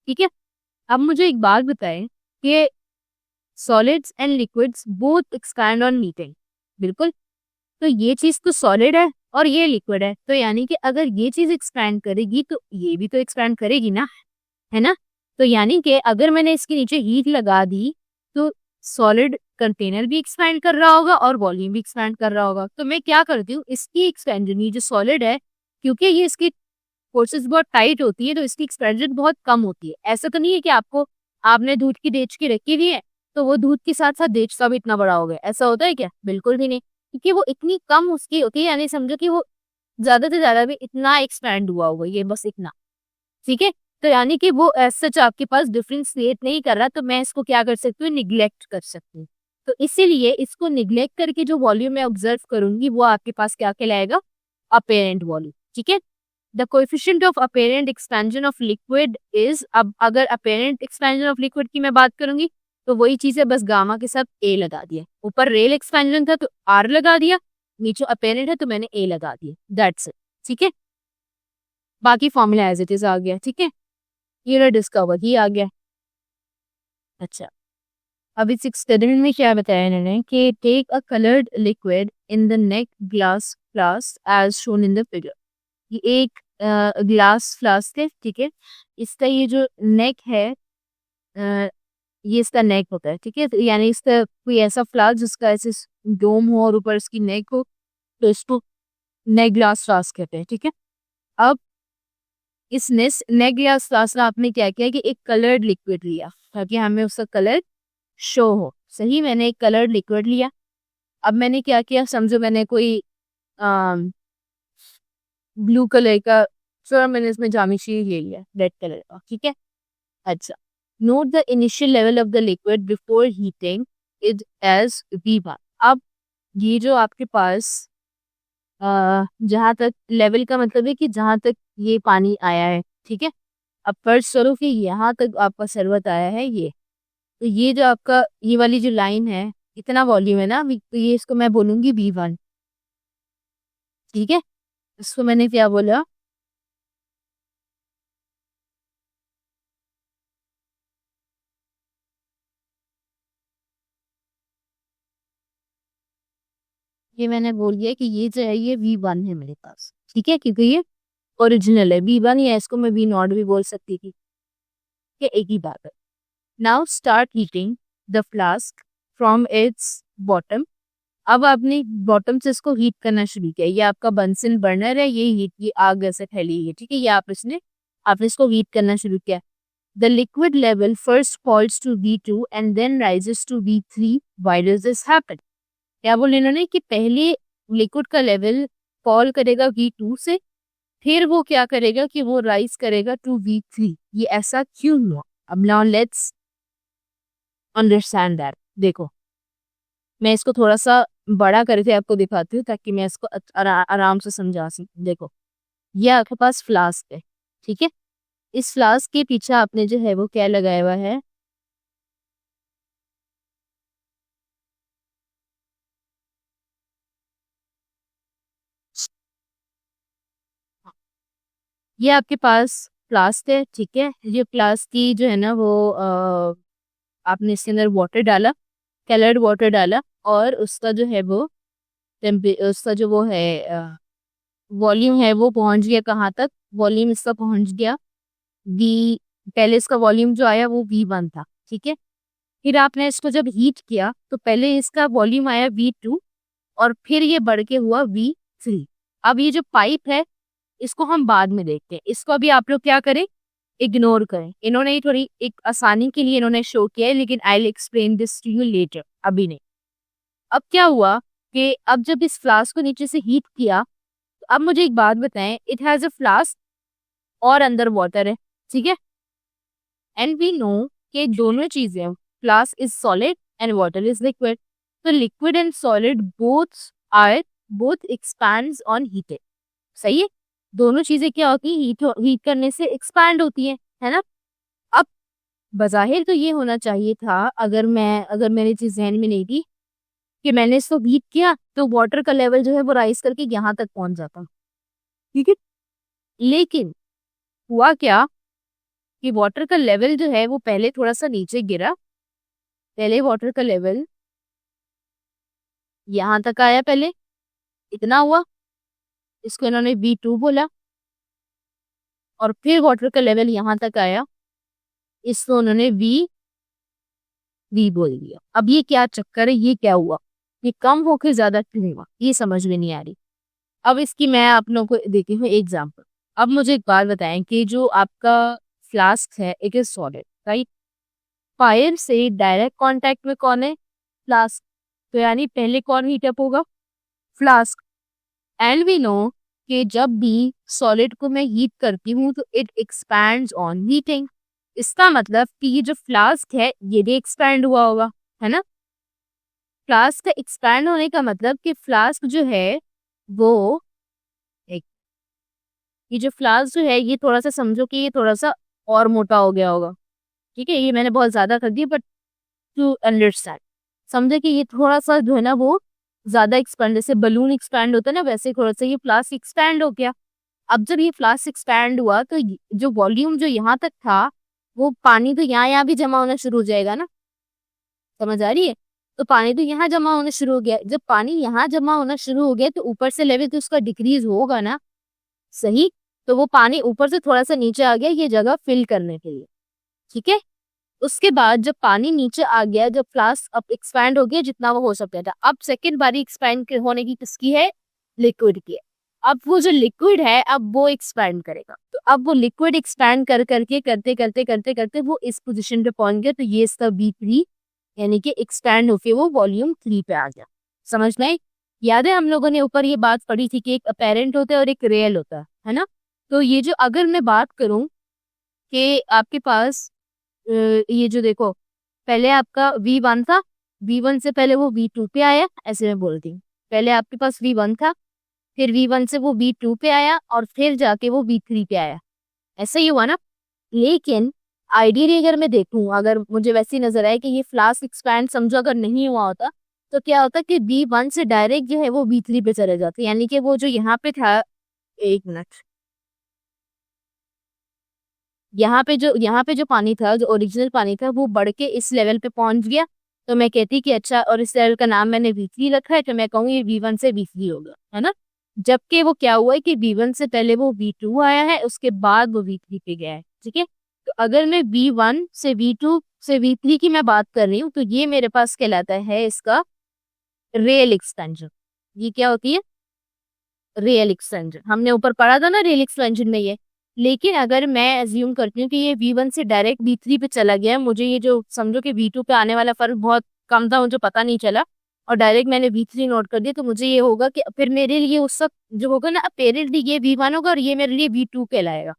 ठीक है। अब मुझे एक बात बताएं कि solids and liquids both expand on meeting, बिल्कुल। तो ये चीज तो सॉलिड है और ये लिक्विड है, तो यानी कि अगर ये चीज एक्सपैंड करेगी तो ये भी तो एक्सपैंड करेगी ना, है ना। तो यानी कि अगर मैंने इसके नीचे हीट लगा दी तो सॉलिड कंटेनर भी एक्सपैंड कर रहा होगा और वॉल्यूम भी एक्सपैंड कर रहा होगा। तो मैं क्या करती हूँ, इसकी एक्सपेंशन, ये जो सॉलिड है, क्योंकि ये इसकी फोर्सेस बहुत टाइट होती है तो इसकी एक्सपेंशन बहुत कम होती है। ऐसा तो नहीं है कि आपने दूध की देच की रखी हुई है तो वो दूध के साथ साथ देच का भी इतना बड़ा हो गया, ऐसा होता है क्या? बिल्कुल भी नहीं, क्योंकि वो इतनी कम उसकी होती है, यानी समझो कि वो ज्यादा से ज्यादा भी इतना एक्सपैंड हुआ होगा, ये बस इतना, ठीक है। तो यानी कि वो एज सच आपके पास डिफरेंस क्रिएट नहीं कर रहा, तो मैं इसको क्या कर सकती हूँ, निग्लेक्ट कर सकती हूँ। तो इसीलिए इसको निग्लेक्ट करके जो वॉल्यूम मैं ऑब्जर्व करूंगी वो आपके पास क्या कहलाएगा, अपेरेंट वॉल्यूम, ठीक है। The coefficient of apparent expansion of liquid is, अब अगर अपेरेंट एक्सपेंशन ऑफ लिक्विड की मैं बात करूंगी तो वही चीज है, बस गामा के साथ ए लगा दिया। ऊपर रेल एक्सपेंशन था तो आर लगा दिया, नीचे अपेरेंट है तो मैंने ए लगा दिया, दैट्स इट, ठीक है। बाकी फॉर्मूला एज इट इज आ गया, ठीक है। ये डिस्कवर ही आ गया। अच्छा, अब इस एक्सपेरिमेंट में क्या बताया इन्होंने कि take a coloured liquid in the neck glass flask as shown in the figure. ये एक ग्लास फ्लास्क है, ठीक है। इसका ये जो नेक है, ये इसका नेक होता है, ठीक है। तो यानी इसका कोई ऐसा फ्लास्क जिसका ऐसे डोम हो और ऊपर इसकी नेक हो, तो इसको नेक ग्लास फ्लास्क कहते हैं, ठीक है। अब इस नेक ग्लास फ्लास्क में आपने क्या किया कि एक कलर्ड लिक्विड लिया ताकि हमें उसका कलर शो हो। सही, मैंने एक कलर्ड लिक्विड लिया। अब मैंने क्या किया, समझो मैंने कोई ब्लू कलर का, फिर मैंने इसमें जामिशी ले लिया रेड कलर का, ठीक है। अच्छा, note the initial level of the liquid before heating it as V1। अब ये जो आपके पास जहाँ तक लेवल का मतलब है कि जहाँ तक ये पानी आया है, ठीक है। अब फर्ज करो कि यहाँ तक आपका शरबत आया है, ये तो ये जो आपका ये वाली जो लाइन है, इतना वॉल्यूम है ना, तो ये इसको मैं बोलूंगी V1, ठीक है। इसको मैंने क्या बोला, ये मैंने बोल दिया कि ये जो है ये V1 है मेरे पास, ठीक है, क्योंकि ये ओरिजिनल है। V1 या इसको मैं V0 भी बोल सकती थी, ये एक ही बात है। Now start heating the flask from its bottom. अब आपने बॉटम से इसको हीट करना शुरू किया। ये आपका बंसन बर्नर है, ये हीट की आग ऐसे फैली है, ठीक है। ये आपने इसको हीट करना शुरू किया। The liquid level first falls to V2 and then rises to V3। Why does this happen? क्या बोले इन्होंने कि पहले लिक्विड का लेवल फॉल करेगा V2 से, फिर वो क्या करेगा कि वो राइज करेगा टू V3। ये ऐसा क्यों हुआ? अब नाउ लेट्स अंडरस्टैंड दैट। देखो, मैं इसको थोड़ा सा बड़ा करके आपको दिखाती हूँ ताकि मैं इसको आराम से समझा सकूँ। देखो, ये आपके पास फ्लास्क है, ठीक है। इस फ्लास्क के पीछे आपने जो है वो क्या लगाया हुआ है, ये आपके पास फ्लास्क है, ठीक है। ये फ्लास्क की जो है ना वो आपने इसके अंदर वाटर डाला, कलर्ड वाटर डाला, और उसका जो है वो उसका जो वो है वॉल्यूम है वो पहुंच गया कहाँ तक, वॉल्यूम इसका पहुंच गया पहले इसका वॉल्यूम जो आया वो V1 था, ठीक है। फिर आपने इसको जब हीट किया तो पहले इसका वॉल्यूम आया V2 और फिर ये बढ़ के हुआ V3। अब ये जो पाइप है इसको हम बाद में देखते हैं, इसको अभी आप लोग क्या करें, इग्नोर करें। इन्होंने थोड़ी एक आसानी के लिए इन्होंने शो किया है, लेकिन I will explain this to you later, अभी नहीं। अब क्या हुआ कि अब जब इस फ्लास्क को नीचे से हीट किया तो अब मुझे एक बात बताएं, इट हैज अ फ्लास्क और अंदर वाटर है, ठीक है। एंड वी नो कि दोनों चीजें, flask is solid and water is liquid, तो liquid and solid both expands on heated. सही है, दोनों चीजें क्या होती है, हीट करने से एक्सपैंड होती है ना। अब बज़ाहिर तो ये होना चाहिए था, अगर मेरी चीज ध्यान में नहीं थी, कि मैंने इसको हीट किया तो वाटर का लेवल जो है वो राइज करके यहाँ तक पहुंच जाता, ठीक है। लेकिन हुआ क्या कि वाटर का लेवल जो है वो पहले थोड़ा सा नीचे गिरा। पहले वाटर का लेवल यहाँ तक आया, पहले इतना हुआ, इसको इन्होंने V2 बोला, और फिर वाटर का लेवल यहाँ तक आया, इसको उन्होंने V बोल दिया। अब ये क्या चक्कर है, ये क्या हुआ, ये कम होकर ज्यादा क्यों हुआ, ये समझ में नहीं आ रही। अब इसकी मैं आप लोगों को देती हूँ एग्जाम्पल। अब मुझे एक बात बताएं कि जो आपका फ्लास्क है it is solid, right. Fire से डायरेक्ट कांटेक्ट में कौन है, फ्लास्क, तो यानी पहले कौन हीट अप होगा, फ्लास्क। एंड वी नो कि जब भी सॉलिड को मैं हीट करती हूँ तो इट एक्सपैंड्स ऑन हीटिंग। इसका मतलब कि ये जो फ्लास्क है ये भी एक्सपैंड हुआ होगा, है ना। फ्लास्क का एक्सपैंड होने का मतलब कि फ्लास्क जो है वो एक, ये जो फ्लास्क जो है ये थोड़ा सा समझो कि ये थोड़ा सा और मोटा हो गया होगा, ठीक है। ये मैंने बहुत ज्यादा कर दिया, बट टू अंडरस्टैंड समझे कि ये थोड़ा सा जो है ना वो ज्यादा एक्सपैंड, जैसे बलून एक्सपैंड होता है ना, वैसे थोड़ा सा ये फ्लास्क एक्सपैंड हो गया। अब जब ये फ्लास्क एक्सपैंड हुआ तो जो वॉल्यूम जो यहाँ तक था वो पानी तो यहाँ भी जमा होना शुरू हो जाएगा ना, समझ आ रही है। तो पानी तो यहाँ जमा होना शुरू हो गया, जब पानी यहाँ जमा होना शुरू हो गया तो ऊपर से लेवल तो उसका डिक्रीज होगा ना, सही। तो वो पानी ऊपर से थोड़ा सा नीचे आ गया ये जगह फिल करने के लिए, ठीक है। उसके बाद जब पानी नीचे आ गया, जब फ्लास्क अब एक्सपैंड हो गया जितना वो हो सकता था, अब सेकेंड बारी एक्सपैंड होने की किसकी है, लिक्विड की है। अब वो जो लिक्विड है अब वो एक्सपैंड करेगा, तो अब वो लिक्विड एक्सपैंड करके करते करते करते करते वो इस पोजीशन पे पहुंच गया, तो ये इसका V3 यानी कि एक्सपैंड होके वो वॉल्यूम 3 पे आ गया। समझ में आई? याद है हम लोगों ने ऊपर ये बात पढ़ी थी कि एक अपेरेंट होता है और एक रियल होता है ना। तो ये जो अगर मैं बात करूं कि आपके पास ये जो देखो पहले आपका V1 था, V1 से पहले वो V2 पे आया, ऐसे मैं बोलती हूँ। पहले आपके पास V1 था, फिर V1 से वो V2 पे आया और फिर जाके वो V3 पे आया, ऐसा ही हुआ ना। लेकिन आइडियली अगर मैं देखूं, अगर मुझे वैसी नजर आए कि ये फ्लास्क एक्सपैंड समझो अगर नहीं हुआ होता तो क्या होता कि V1 से डायरेक्ट जो है वो V3 पे चले जाते, यानी कि वो जो यहाँ पे था, एक मिनट, यहाँ पे जो पानी था, जो ओरिजिनल पानी था वो बढ़ के इस लेवल पे पहुंच गया। तो मैं कहती कि अच्छा, और इस लेवल का नाम मैंने V3 रखा है, तो मैं कहूँगी V1 से V3 होगा, है ना। जबकि वो क्या हुआ है कि V1 से पहले वो V2 आया है, उसके बाद वो V3 पे गया है, ठीक है। तो अगर मैं V1 से V2 से V3 की मैं बात कर रही हूँ तो ये मेरे पास कहलाता है इसका रियल एक्सपेंशन। ये क्या होती है, रियल एक्सपेंशन। हमने ऊपर पढ़ा था ना रियल एक्सपेंशन में ये। लेकिन अगर मैं एज्यूम करती हूँ कि ये V1 से डायरेक्ट V3 पे चला गया, मुझे ये जो समझो कि V2 पे आने वाला फर्क बहुत कम था, मुझे पता नहीं चला, और डायरेक्ट मैंने V3 नोट कर दिया, तो मुझे ये होगा कि फिर मेरे लिए उस वक्त जो होगा ना अपेरेंटली ये V1 होगा और ये मेरे लिए V2 कहलाएगा,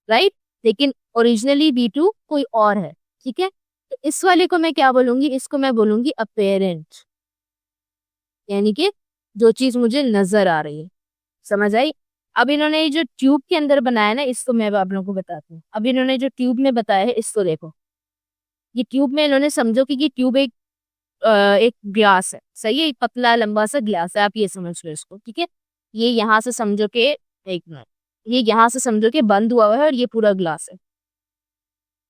राइट। लेकिन ओरिजिनली V2 कोई और है, ठीक है। तो इस वाले को मैं क्या बोलूंगी, इसको मैं बोलूंगी अपेरेंट, यानी कि जो चीज मुझे नजर आ रही है। समझ आई? अब इन्होंने ये जो ट्यूब के अंदर बनाया ना, इसको मैं आप लोगों को बताती हूँ। अब इन्होंने जो ट्यूब में बताया है इसको देखो, ये ट्यूब में इन्होंने समझो कि ये ट्यूब एक ग्लास है, सही है, एक पतला लंबा सा ग्लास है, आप ये समझ लो इसको, ठीक है। ये यहाँ से समझो कि एक मिनट, ये यहाँ से समझो कि बंद हुआ हुआ है और ये पूरा ग्लास है।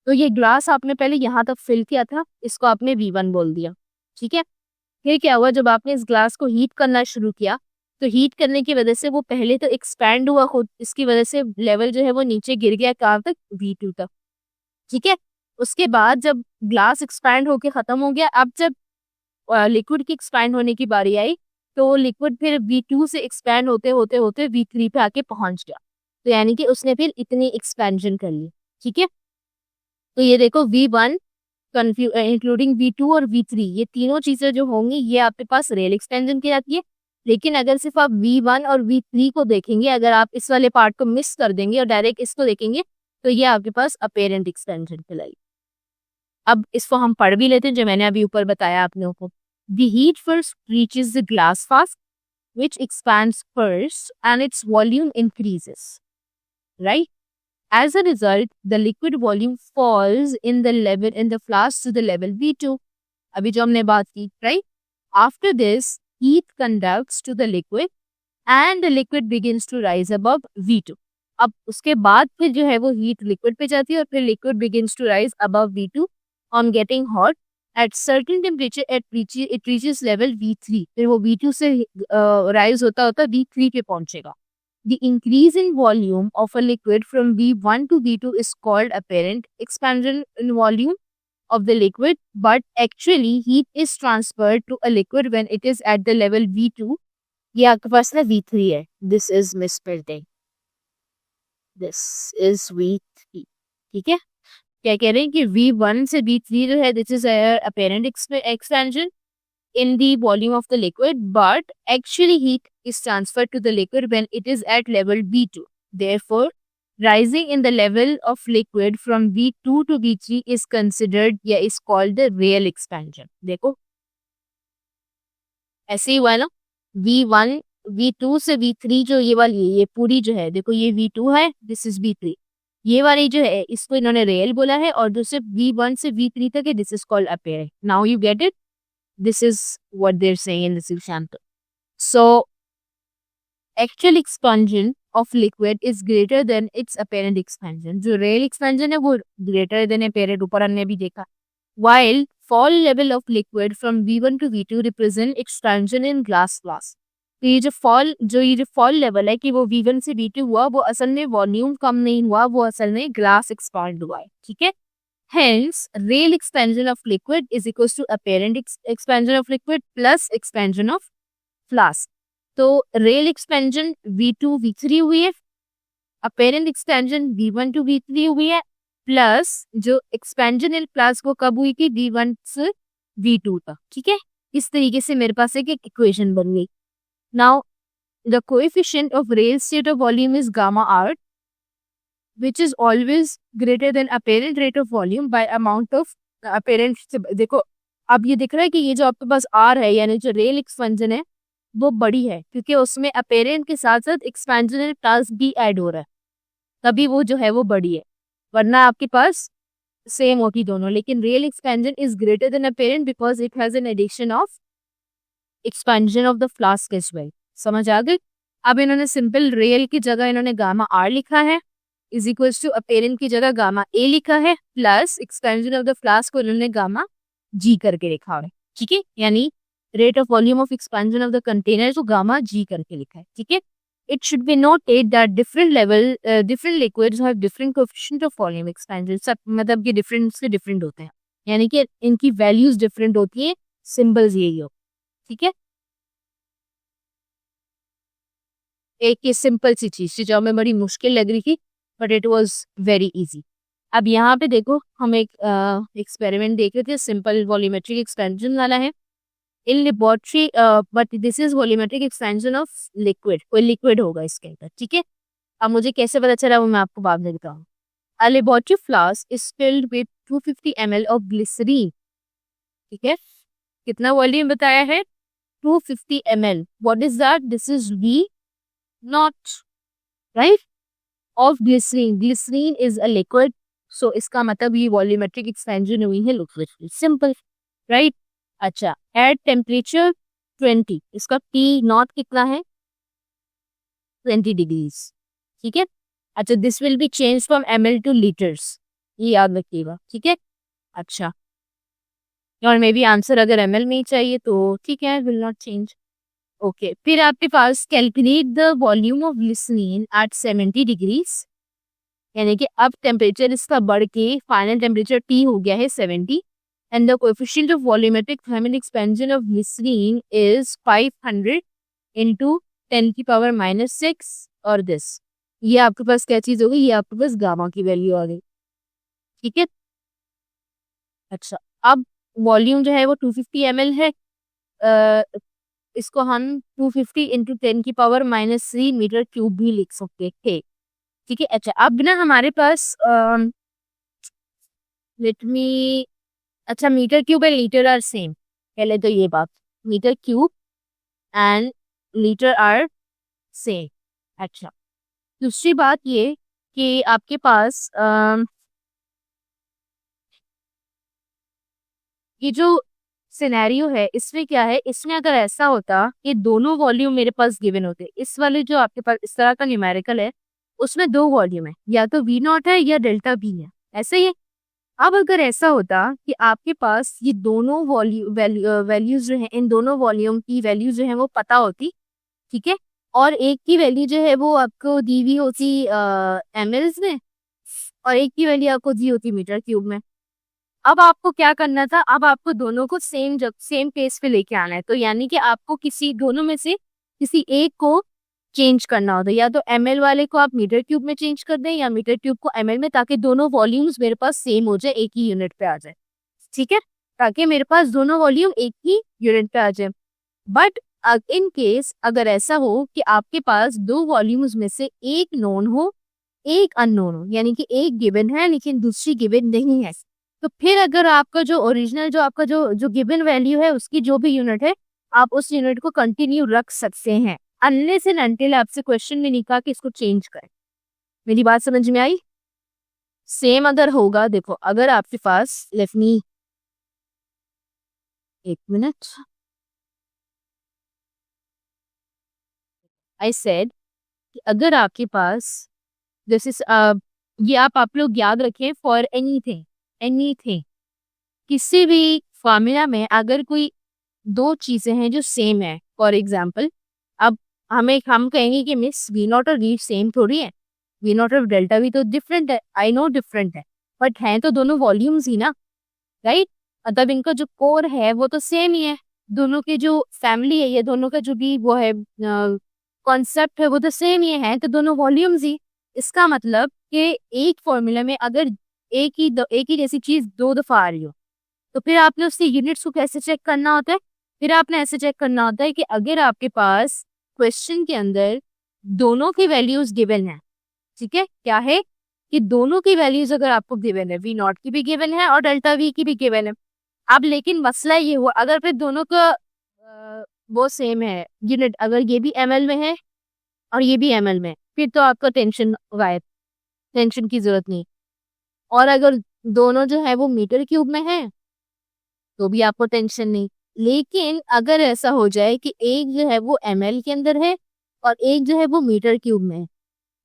तो ये ग्लास आपने पहले यहाँ तक फिल किया था, इसको आपने V1 बोल दिया, ठीक है। फिर क्या हुआ, जब आपने इस ग्लास को हीट करना शुरू किया तो हीट करने की वजह से वो पहले तो एक्सपैंड हुआ खुद, इसकी वजह से लेवल जो है वो नीचे गिर गया, कहाँ तक, V2 तक, ठीक है। उसके बाद जब ग्लास एक्सपैंड होके खत्म हो गया, अब जब लिक्विड की एक्सपैंड होने की बारी आई तो लिक्विड फिर V2 से एक्सपैंड होते होते होते V3 पे आके पहुंच गया, तो यानी कि उसने फिर इतनी एक्सपेंशन कर ली, ठीक है। तो ये देखो V1 इंक्लूडिंग V2 और V3, ये तीनों चीजें जो होंगी ये आपके पास रियल एक्सपेंशन की जाती है। लेकिन अगर सिर्फ आप V1 और V3 को देखेंगे, अगर आप इस वाले पार्ट को मिस कर देंगे और डायरेक्ट इसको देखेंगे तो ये आपके पास अपेरेंट एक्सपेंशन कहलाई। अब इसको हम पढ़ भी लेते हैं, जो मैंने अभी ऊपर बताया आप लोगों को। The heat first reaches the glass fast which expands first and its volume increases, right? As a result, the liquid volume falls in the flask to the level V2. अभी जो हमने बात की, right? After this, heat conducts to the liquid and the liquid begins to rise above V2. अब उसके बाद फिर जो है वो हीट लिक्विड पे जाती है और फिर liquid begins to rise above V2 on getting hot. At certain temperature it reaches level V3. फिर वो V2 से rise होता होता V3 पे पहुंचेगा. The increase in volume of a liquid from V1 to V2 is called apparent expansion in volume of the liquid, but actually heat is transferred to a liquid when it is at the level V2. ये आपके पास ना V3 है. This is misspelled. This is V3. ठीक है, क्या कह रहे हैं कि V1 से V3 जो है this is apparent expansion in the volume of the liquid, but actually heat is transferred to the liquid when it is at level V2. Therefore, rising in the level of liquid from V2 to V3 is considered या is called the real expansion. देखो ऐसे ही हुआ ना, V1 V2 से V3 जो ये वाली ये पूरी जो है, देखो ये V2 है, दिस इज V3, ये वाली जो है इसको इन्होंने रियल बोला है, और दूसरे V1 से V3 तक है, this is called apparent. Now you get it, this is what they are saying in this example. So actual expansion of liquid is greater than its apparent expansion. जो रियल एक्सपेंशन है वो ग्रेटर देन अपेरेंट, ऊपर हमने भी देखा. while fall level of liquid from V1 to V2 represent expansion in glass flask. तो ये जो फॉल लेवल है कि वो V1 से V2 हुआ, वो असल में वॉल्यूम कम नहीं हुआ, वो असल में ग्लास एक्सपांड हुआ है. ठीक है, hence real expansion of liquid is equal to apparent expansion of liquid plus expansion of flask. तो रियल एक्सपेंशन V2 V3 हुई है, apparent expansion V1 to V3 हुई है, प्लस जो एक्सपेंशन इन फ्लास्क वो कब हुई थी, V1 से V2 तक. ठीक है, इस तरीके से मेरे पास एक इक्वेशन बन गई. Now, the coefficient of real state of volume is gamma R, which is always greater than apparent rate of volume by amount of apparent. देखो अब ये दिख रहा है कि ये जो आपके पास R है, यानी जो रेल एक्सपेंशन है वो बड़ी है, क्योंकि उसमें अपेरेंट के साथ साथ एक्सपेंशन टास्क भी ऐड हो रहा है, तभी वो जो है वो बड़ी है, वरना आपके पास सेम होती दोनों. लेकिन real expansion is greater than apparent because it has an addition of expansion of the flask as well. समझ आ गई. अब इन्होंने सिंपल रियल की जगह इन्होंने गामा आर लिखा है, इज इक्वल्स टू अपेरेंट की जगह गामा ए लिखा है, plus expansion of the flask को इन्होंने गामा जी करके लिखा है. ठीक है, यानी rate of volume of expansion of the container को गामा जी करके लिखा है. ठीक है, it should be noted that different liquids have different coefficient of volume expansion. सब मतलब कि डिफरेंट होते हैं, यानी कि इनकी वैल्यूज डिफरेंट होती है, सिंबल्स यही हो. ठीक है, एक ये सिंपल सी चीज थी जो हमें बड़ी मुश्किल लग रही थी, but it was very easy. अब यहाँ पे देखो हम एक एक्सपेरिमेंट देख रहे थे, सिंपल वॉल्यूमेट्रिक एक्सपेंशन वाला है in laboratory, but this is volumetric expansion of liquid. कोई लिक्विड होगा इसके अंदर. ठीक है, अब मुझे कैसे पता चला वो मैं आपको बाद में बताऊँ. A laboratory flask is filled with 250 ml of glycerine. ठीक है, कितना वॉल्यूम बताया है, 250 ml. What is that, this is V not right of glycerine. Glycerine is a liquid, so इसका मतलब ये वॉल्यूमेट्रिक एक्सपेंशन हुई है लिक्विड. Simple right. अच्छा, एट टेम्परेचर 20, इसका T नॉट कितना है, 20 डिग्रीज. ठीक है, अच्छा, this will be change from ml two litres, ये याद रखिएगा. ठीक है, अच्छा, और मे बी आंसर अगर ml में ही चाहिए तो ठीक है, विल नॉट चेंज. ओके, फिर आपके पास calculate the volume of glycerine at 70 degrees, यानी कि अब टेम्परेचर इसका बढ़ के फाइनल टेम्परेचर T हो गया है 70, and the coefficient of volumetric thermal expansion of glycerine is 500 into 10 की पावर -6. और दिस, ये आपके पास क्या चीज होगी, ये आपके पास गामा की वैल्यू आ गई. ठीक है, अच्छा, अब वॉल्यूम जो है वो 250 ml है, इसको हम 250 इंटू 10 की पावर -3 मीटर क्यूब भी लिख सकते थे. ठीक है। अच्छा, अब ना हमारे पास लेट मी, अच्छा metre cube and litre are same, पहले तो ये बात, metre cube and litre are same. अच्छा, दूसरी बात ये कि आपके पास ये जो सिनेरियो है इसमें क्या है, इसमें अगर ऐसा होता कि दोनों वॉल्यूम मेरे पास गिवन होते, इस वाले जो आपके पास इस तरह का न्यूमेरिकल है उसमें दो वॉल्यूम है, या तो वी नॉट है या डेल्टा बी है, ऐसे ही है। अब अगर ऐसा होता कि आपके पास ये दोनों वैल्यूज जो है, इन दोनों वॉल्यूम की वैल्यू जो है वो पता होती, ठीक है, और एक की वैल्यू जो है वो आपको दी हुई होती एमएल्स में, और एक की वैल्यू आपको दी होती मीटर क्यूब में। अब आपको क्या करना था, अब आपको दोनों को सेम पेस पे लेके आना है, तो यानी कि आपको किसी दोनों में से किसी एक को चेंज करना होता है, या तो एमएल वाले को आप मीटर क्यूब में चेंज कर दें या मीटर क्यूब को एमएल में, ताकि दोनों वॉल्यूम्स मेरे पास सेम हो जाए, एक ही यूनिट पे आ जाए, ठीक है, ताकि मेरे पास दोनों वॉल्यूम एक ही यूनिट पे आ जाए। बट इन केस अगर ऐसा हो कि आपके पास दो वॉल्यूम्स में से एक नोन हो एक अननोन हो, यानी कि एक गिवन है लेकिन दूसरी गिवन नहीं है, तो फिर अगर आपका जो ओरिजिनल जो आपका जो जो गिवन वैल्यू है उसकी जो भी यूनिट है, आप उस यूनिट को कंटिन्यू रख सकते हैं, अनलेस एंड अनटिल आपसे क्वेश्चन में नहीं कहा कि इसको चेंज करें। मेरी बात समझ में आई? सेम अगर होगा, देखो अगर आपके पास, लेट मी, एक मिनट, आई सेड कि अगर आपके पास दिस इज, ये आप लोग याद रखें, फॉर एनीथिंग, एनीथिंग, किसी भी फॉर्मूला में अगर कोई दो चीजें हैं जो सेम है, फॉर एग्जाम्पल, अब हम कहेंगे कि मिस वी नॉट और वी सेम थोड़ी है, वी नॉट और डेल्टा वी तो डिफरेंट है, आई नो डिफरेंट है, बट हैं तो दोनों वॉल्यूम्स ही ना, राइट, मतलब इनका जो कोर है वो तो सेम ही है, दोनों की जो फैमिली है, ये दोनों का जो भी वो है कॉन्सेप्ट है वो तो सेम ही है, तो दोनों वॉल्यूम्स ही। इसका मतलब कि एक फॉर्मूला में अगर एक ही जैसी चीज दो दफा आ रही हो, तो फिर आपने उसकी यूनिट्स को कैसे चेक करना होता है, फिर आपने ऐसे चेक करना होता है कि अगर आपके पास क्वेश्चन के अंदर दोनों की वैल्यूज गिवन है, ठीक है, क्या है कि दोनों की वैल्यूज अगर आपको गिवन है, वी नॉट की भी गिवन है और डेल्टा वी की भी गिवन है। अब लेकिन मसला ये हुआ, अगर फिर दोनों का वो सेम है यूनिट, अगर ये भी एमएल में है और ये भी एमएल में है, फिर तो आपका टेंशन गायब, टेंशन की जरूरत नहीं। और अगर दोनों जो है वो मीटर क्यूब में है तो भी आपको टेंशन नहीं। लेकिन अगर ऐसा हो जाए कि एक जो है वो एमएल के अंदर है और एक जो है वो मीटर क्यूब में है,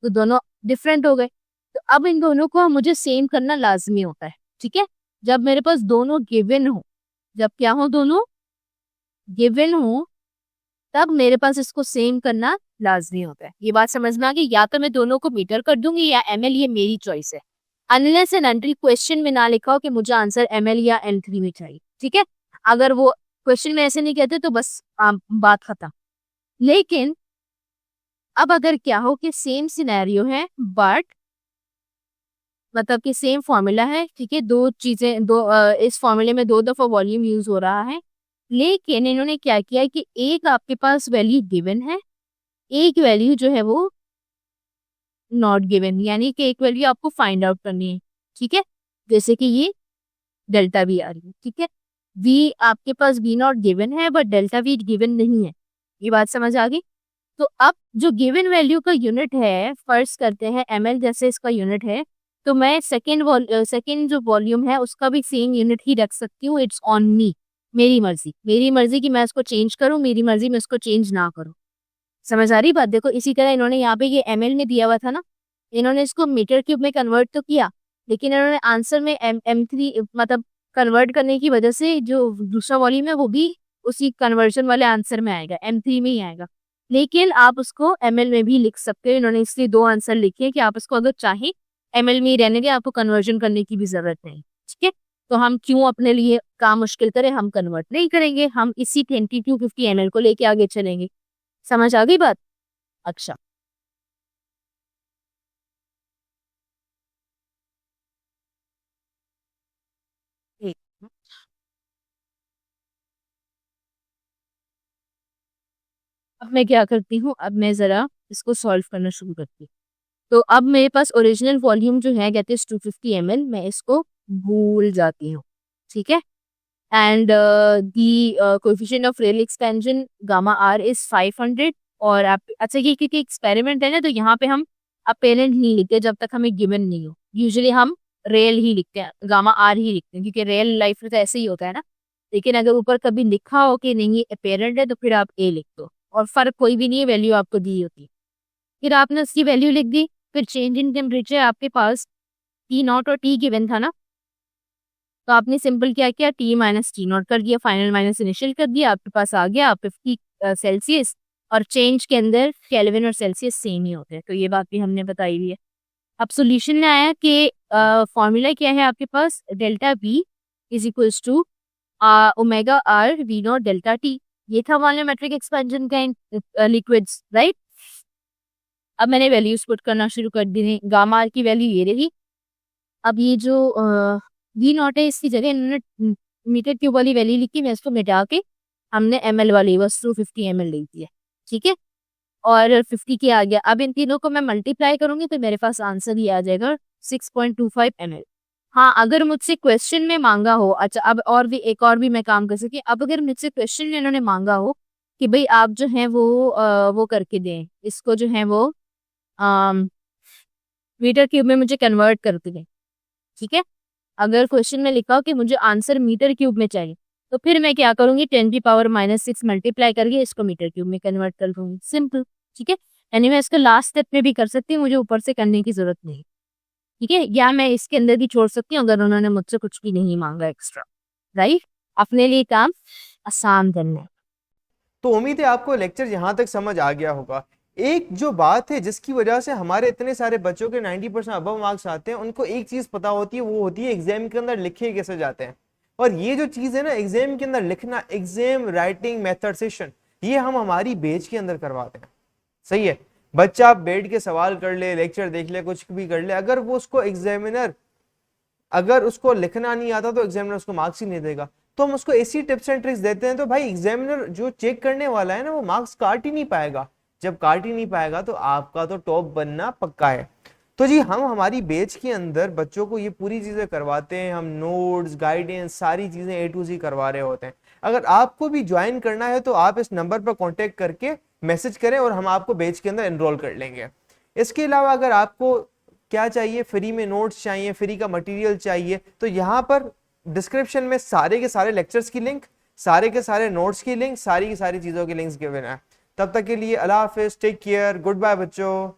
तो दोनों डिफरेंट हो गए, तो अब इन दोनों को मुझे सेम करना लाजमी होता है, ठीक है, जब मेरे पास दोनों गिवन हो, जब क्या हो, दोनों गिवन हो, तब मेरे पास इसको सेम करना लाजमी होता है। ये बात समझ में आ गई? या तो मैं दोनों को मीटर कर दूंगी या एमएल, ये मेरी चॉइस है, अनलेस एंड अनटिल क्वेश्चन में ना लिखा हो कि मुझे आंसर एमएल या एम3 में चाहिए, ठीक है, अगर वो क्वेश्चन में ऐसे नहीं कहते तो बस बात खत्म। लेकिन अब अगर क्या हो कि सेम सिनेरियो है, बट मतलब कि सेम फॉर्मूला है, ठीक है, दो चीजें, इस फॉर्मूले में दो दफा वॉल्यूम यूज हो रहा है, लेकिन इन्होंने क्या किया है कि एक आपके पास वैल्यू गिवन है, एक वैल्यू जो है वो नॉट गिवन, यानी कि एक वैल्यू आपको फाइंड आउट करनी है, ठीक है, जैसे कि ये डेल्टा वी आ रही है, ठीक है, वी आपके पास वी नॉट गिवन है बट डेल्टा वी गिवन नहीं है। ये बात समझ आ गई? तो अब जो गिवन वैल्यू का यूनिट है, फर्ज करते हैं एमएल जैसे इसका यूनिट है, तो मैं सेकेंड जो वॉल्यूम है उसका भी सेम यूनिट ही रख सकती हूँ, इट्स ऑन मी, मेरी मर्जी कि मैं इसको चेंज करूँ, मेरी मर्जी मैं इसको चेंज ना करूँ। समझ आ रही बात? देखो इसी तरह इन्होंने यहाँ पे ये एमएल में दिया हुआ था ना, इन्होंने इसको मीटर क्यूब में कन्वर्ट तो किया, लेकिन इन्होंने आंसर में एम3 मतलब कन्वर्ट करने की वजह से जो दूसरा वॉल्यूम है वो भी उसी कन्वर्जन वाले आंसर में आएगा, एम3 में ही आएगा, लेकिन आप उसको एमएल में भी लिख सकते हो। इन्होंने इसलिए दो आंसर लिखे हैं कि आप उसको अगर चाहें एमएल में ही रहने दें, आपको कन्वर्जन करने की भी जरूरत नहीं, ठीक है, तो हम क्यों अपने लिए काम मुश्किल करें, हम कन्वर्ट नहीं करेंगे, हम इसी 2250 एमएल को लेके आगे चलेंगे। समझ आ गई बात? अच्छा, ठीक। अब मैं क्या करती हूँ, अब मैं जरा इसको सॉल्व करना शुरू करती हूँ। तो अब मेरे पास ओरिजिनल वॉल्यूम जो है दैट इज 250 ml, मैं इसको भूल जाती हूँ, ठीक है। And the coefficient of real expansion gamma R is 500। और आप अच्छा, ये क्योंकि एक्सपेरिमेंट है ना, तो यहाँ पे हम अपेरेंट नहीं लिखते जब तक हमें गिवन नहीं हो। यूजुअली हम रेल ही लिखते हैं, गामा आर ही लिखते हैं, क्योंकि रेल लाइफ में तो ऐसे ही होता है ना। लेकिन अगर ऊपर कभी लिखा हो कि नहीं अपेरेंट है, तो फिर आप ए लिख दो, और फर्क कोई भी नहीं है, वैल्यू आपको दी होती है। फिर आपने उसकी वैल्यू लिख दी। फिर चेंज इन टेम्परेचर आपके पास टी नॉट और टी गिवन था ना, तो आपने सिंपल क्या किया, टी माइनस टी नॉट कर दिया, फाइनल माइनस इनिशियल कर दिया, आपके पास आ गया 50 सेल्सियस। और चेंज के अंदर केल्विन और सेल्सियस सेम ही होते हैं, तो ये बात भी हमने बताई हुई है। अब सॉल्यूशन में आया कि फॉर्मूला क्या है आपके पास, delta V is equals to omega R V not delta T. ये था वॉल्यूमेट्रिक एक्सपेंशन का लिक्विड्स, राइट। अब मैंने वैल्यूज पुट करना शुरू कर दी। गामा आर की वैल्यू ये रही। अब ये जो वी नॉट है, इसकी जगह इन्होंने मीटर क्यूब वाली वैल्यू लिखी, मैं इसको मिटा के हमने ml वाली बस 250 ml लिख दिया, ठीक है। और 50 के आ गया। अब इन तीनों को मैं मल्टीप्लाई करूंगी तो मेरे पास आंसर ही आ जाएगा 6.25 ml। हाँ, अगर मुझसे क्वेश्चन में मांगा हो, अच्छा अब और भी एक और भी मैं काम कर सकती। अब अगर मुझसे क्वेश्चन में इन्होंने मांगा हो कि भाई आप जो है वो करके दें, इसको जो है वो मीटर क्यूब में मुझे कन्वर्ट कर दें, ठीक है। अगर क्वेश्चन में लिखा हो कि मुझे आंसर मीटर क्यूब में चाहिए, तो फिर मैं क्या करूंगी, 10⁻⁻6 मल्टीप्लाई करके इसको मीटर क्यूब में कन्वर्ट कर दूंगी, सिंपल, ठीक है। यानी मैं इसको लास्ट स्टेप में भी कर सकती हूँ, मुझे ऊपर से करने की जरूरत नहीं, ठीक है। या मैं इसके अंदर भी छोड़ सकती हूँ अगर उन्होंने मुझसे कुछ भी नहीं मांगा एक्स्ट्रा, राइट। अपने लिए काम आसान करना है। तो उम्मीद है आपको लेक्चर यहाँ तक समझ आ गया होगा। एक जो बात है जिसकी वजह से हमारे इतने सारे बच्चों के 90% अबव मार्क्स आते हैं, उनको एक चीज पता होती है, वो होती है एग्जाम के अंदर लिखे कैसे जाते हैं। और ये जो चीज है ना, एग्जाम के अंदर लिखना, एग्जाम राइटिंग मेथड सेशन, ये हम हमारी बैच के अंदर करवाते हैं। सही है, बच्चा बैठ के सवाल कर ले, लेक्चर देख ले, कुछ भी कर ले, अगर वो उसको एग्जामिनर, अगर उसको लिखना नहीं आता तो एग्जामिनर उसको मार्क्स ही नहीं देगा। तो हम उसको ऐसी टिप्स एंड ट्रिक्स देते हैं, तो भाई एग्जामिनर जो चेक करने वाला है ना, वो मार्क्स काट ही नहीं पाएगा। जब काट ही नहीं पाएगा तो आपका तो टॉप बनना पक्का है। तो जी हम हमारी बैच के अंदर बच्चों को ये पूरी चीजें करवाते हैं, हम नोट्स, गाइडेंस, सारी चीजें A to Z करवा रहे होते हैं। अगर आपको भी ज्वाइन करना है तो आप इस नंबर पर कॉन्टेक्ट करके मैसेज करें और हम आपको बैच के अंदर एनरोल कर लेंगे। इसके अलावा अगर आपको क्या चाहिए, फ्री में नोट्स चाहिए, फ्री का मटेरियल चाहिए, तो यहाँ पर डिस्क्रिप्शन में सारे के सारे लेक्चर्स की लिंक, सारे के सारे नोट्स की लिंक, सारी की सारी चीज़ों की लिंक्स गिवन है। तब तक के लिए अल्लाह हाफिज, टेक केयर, गुड बाय बच्चों।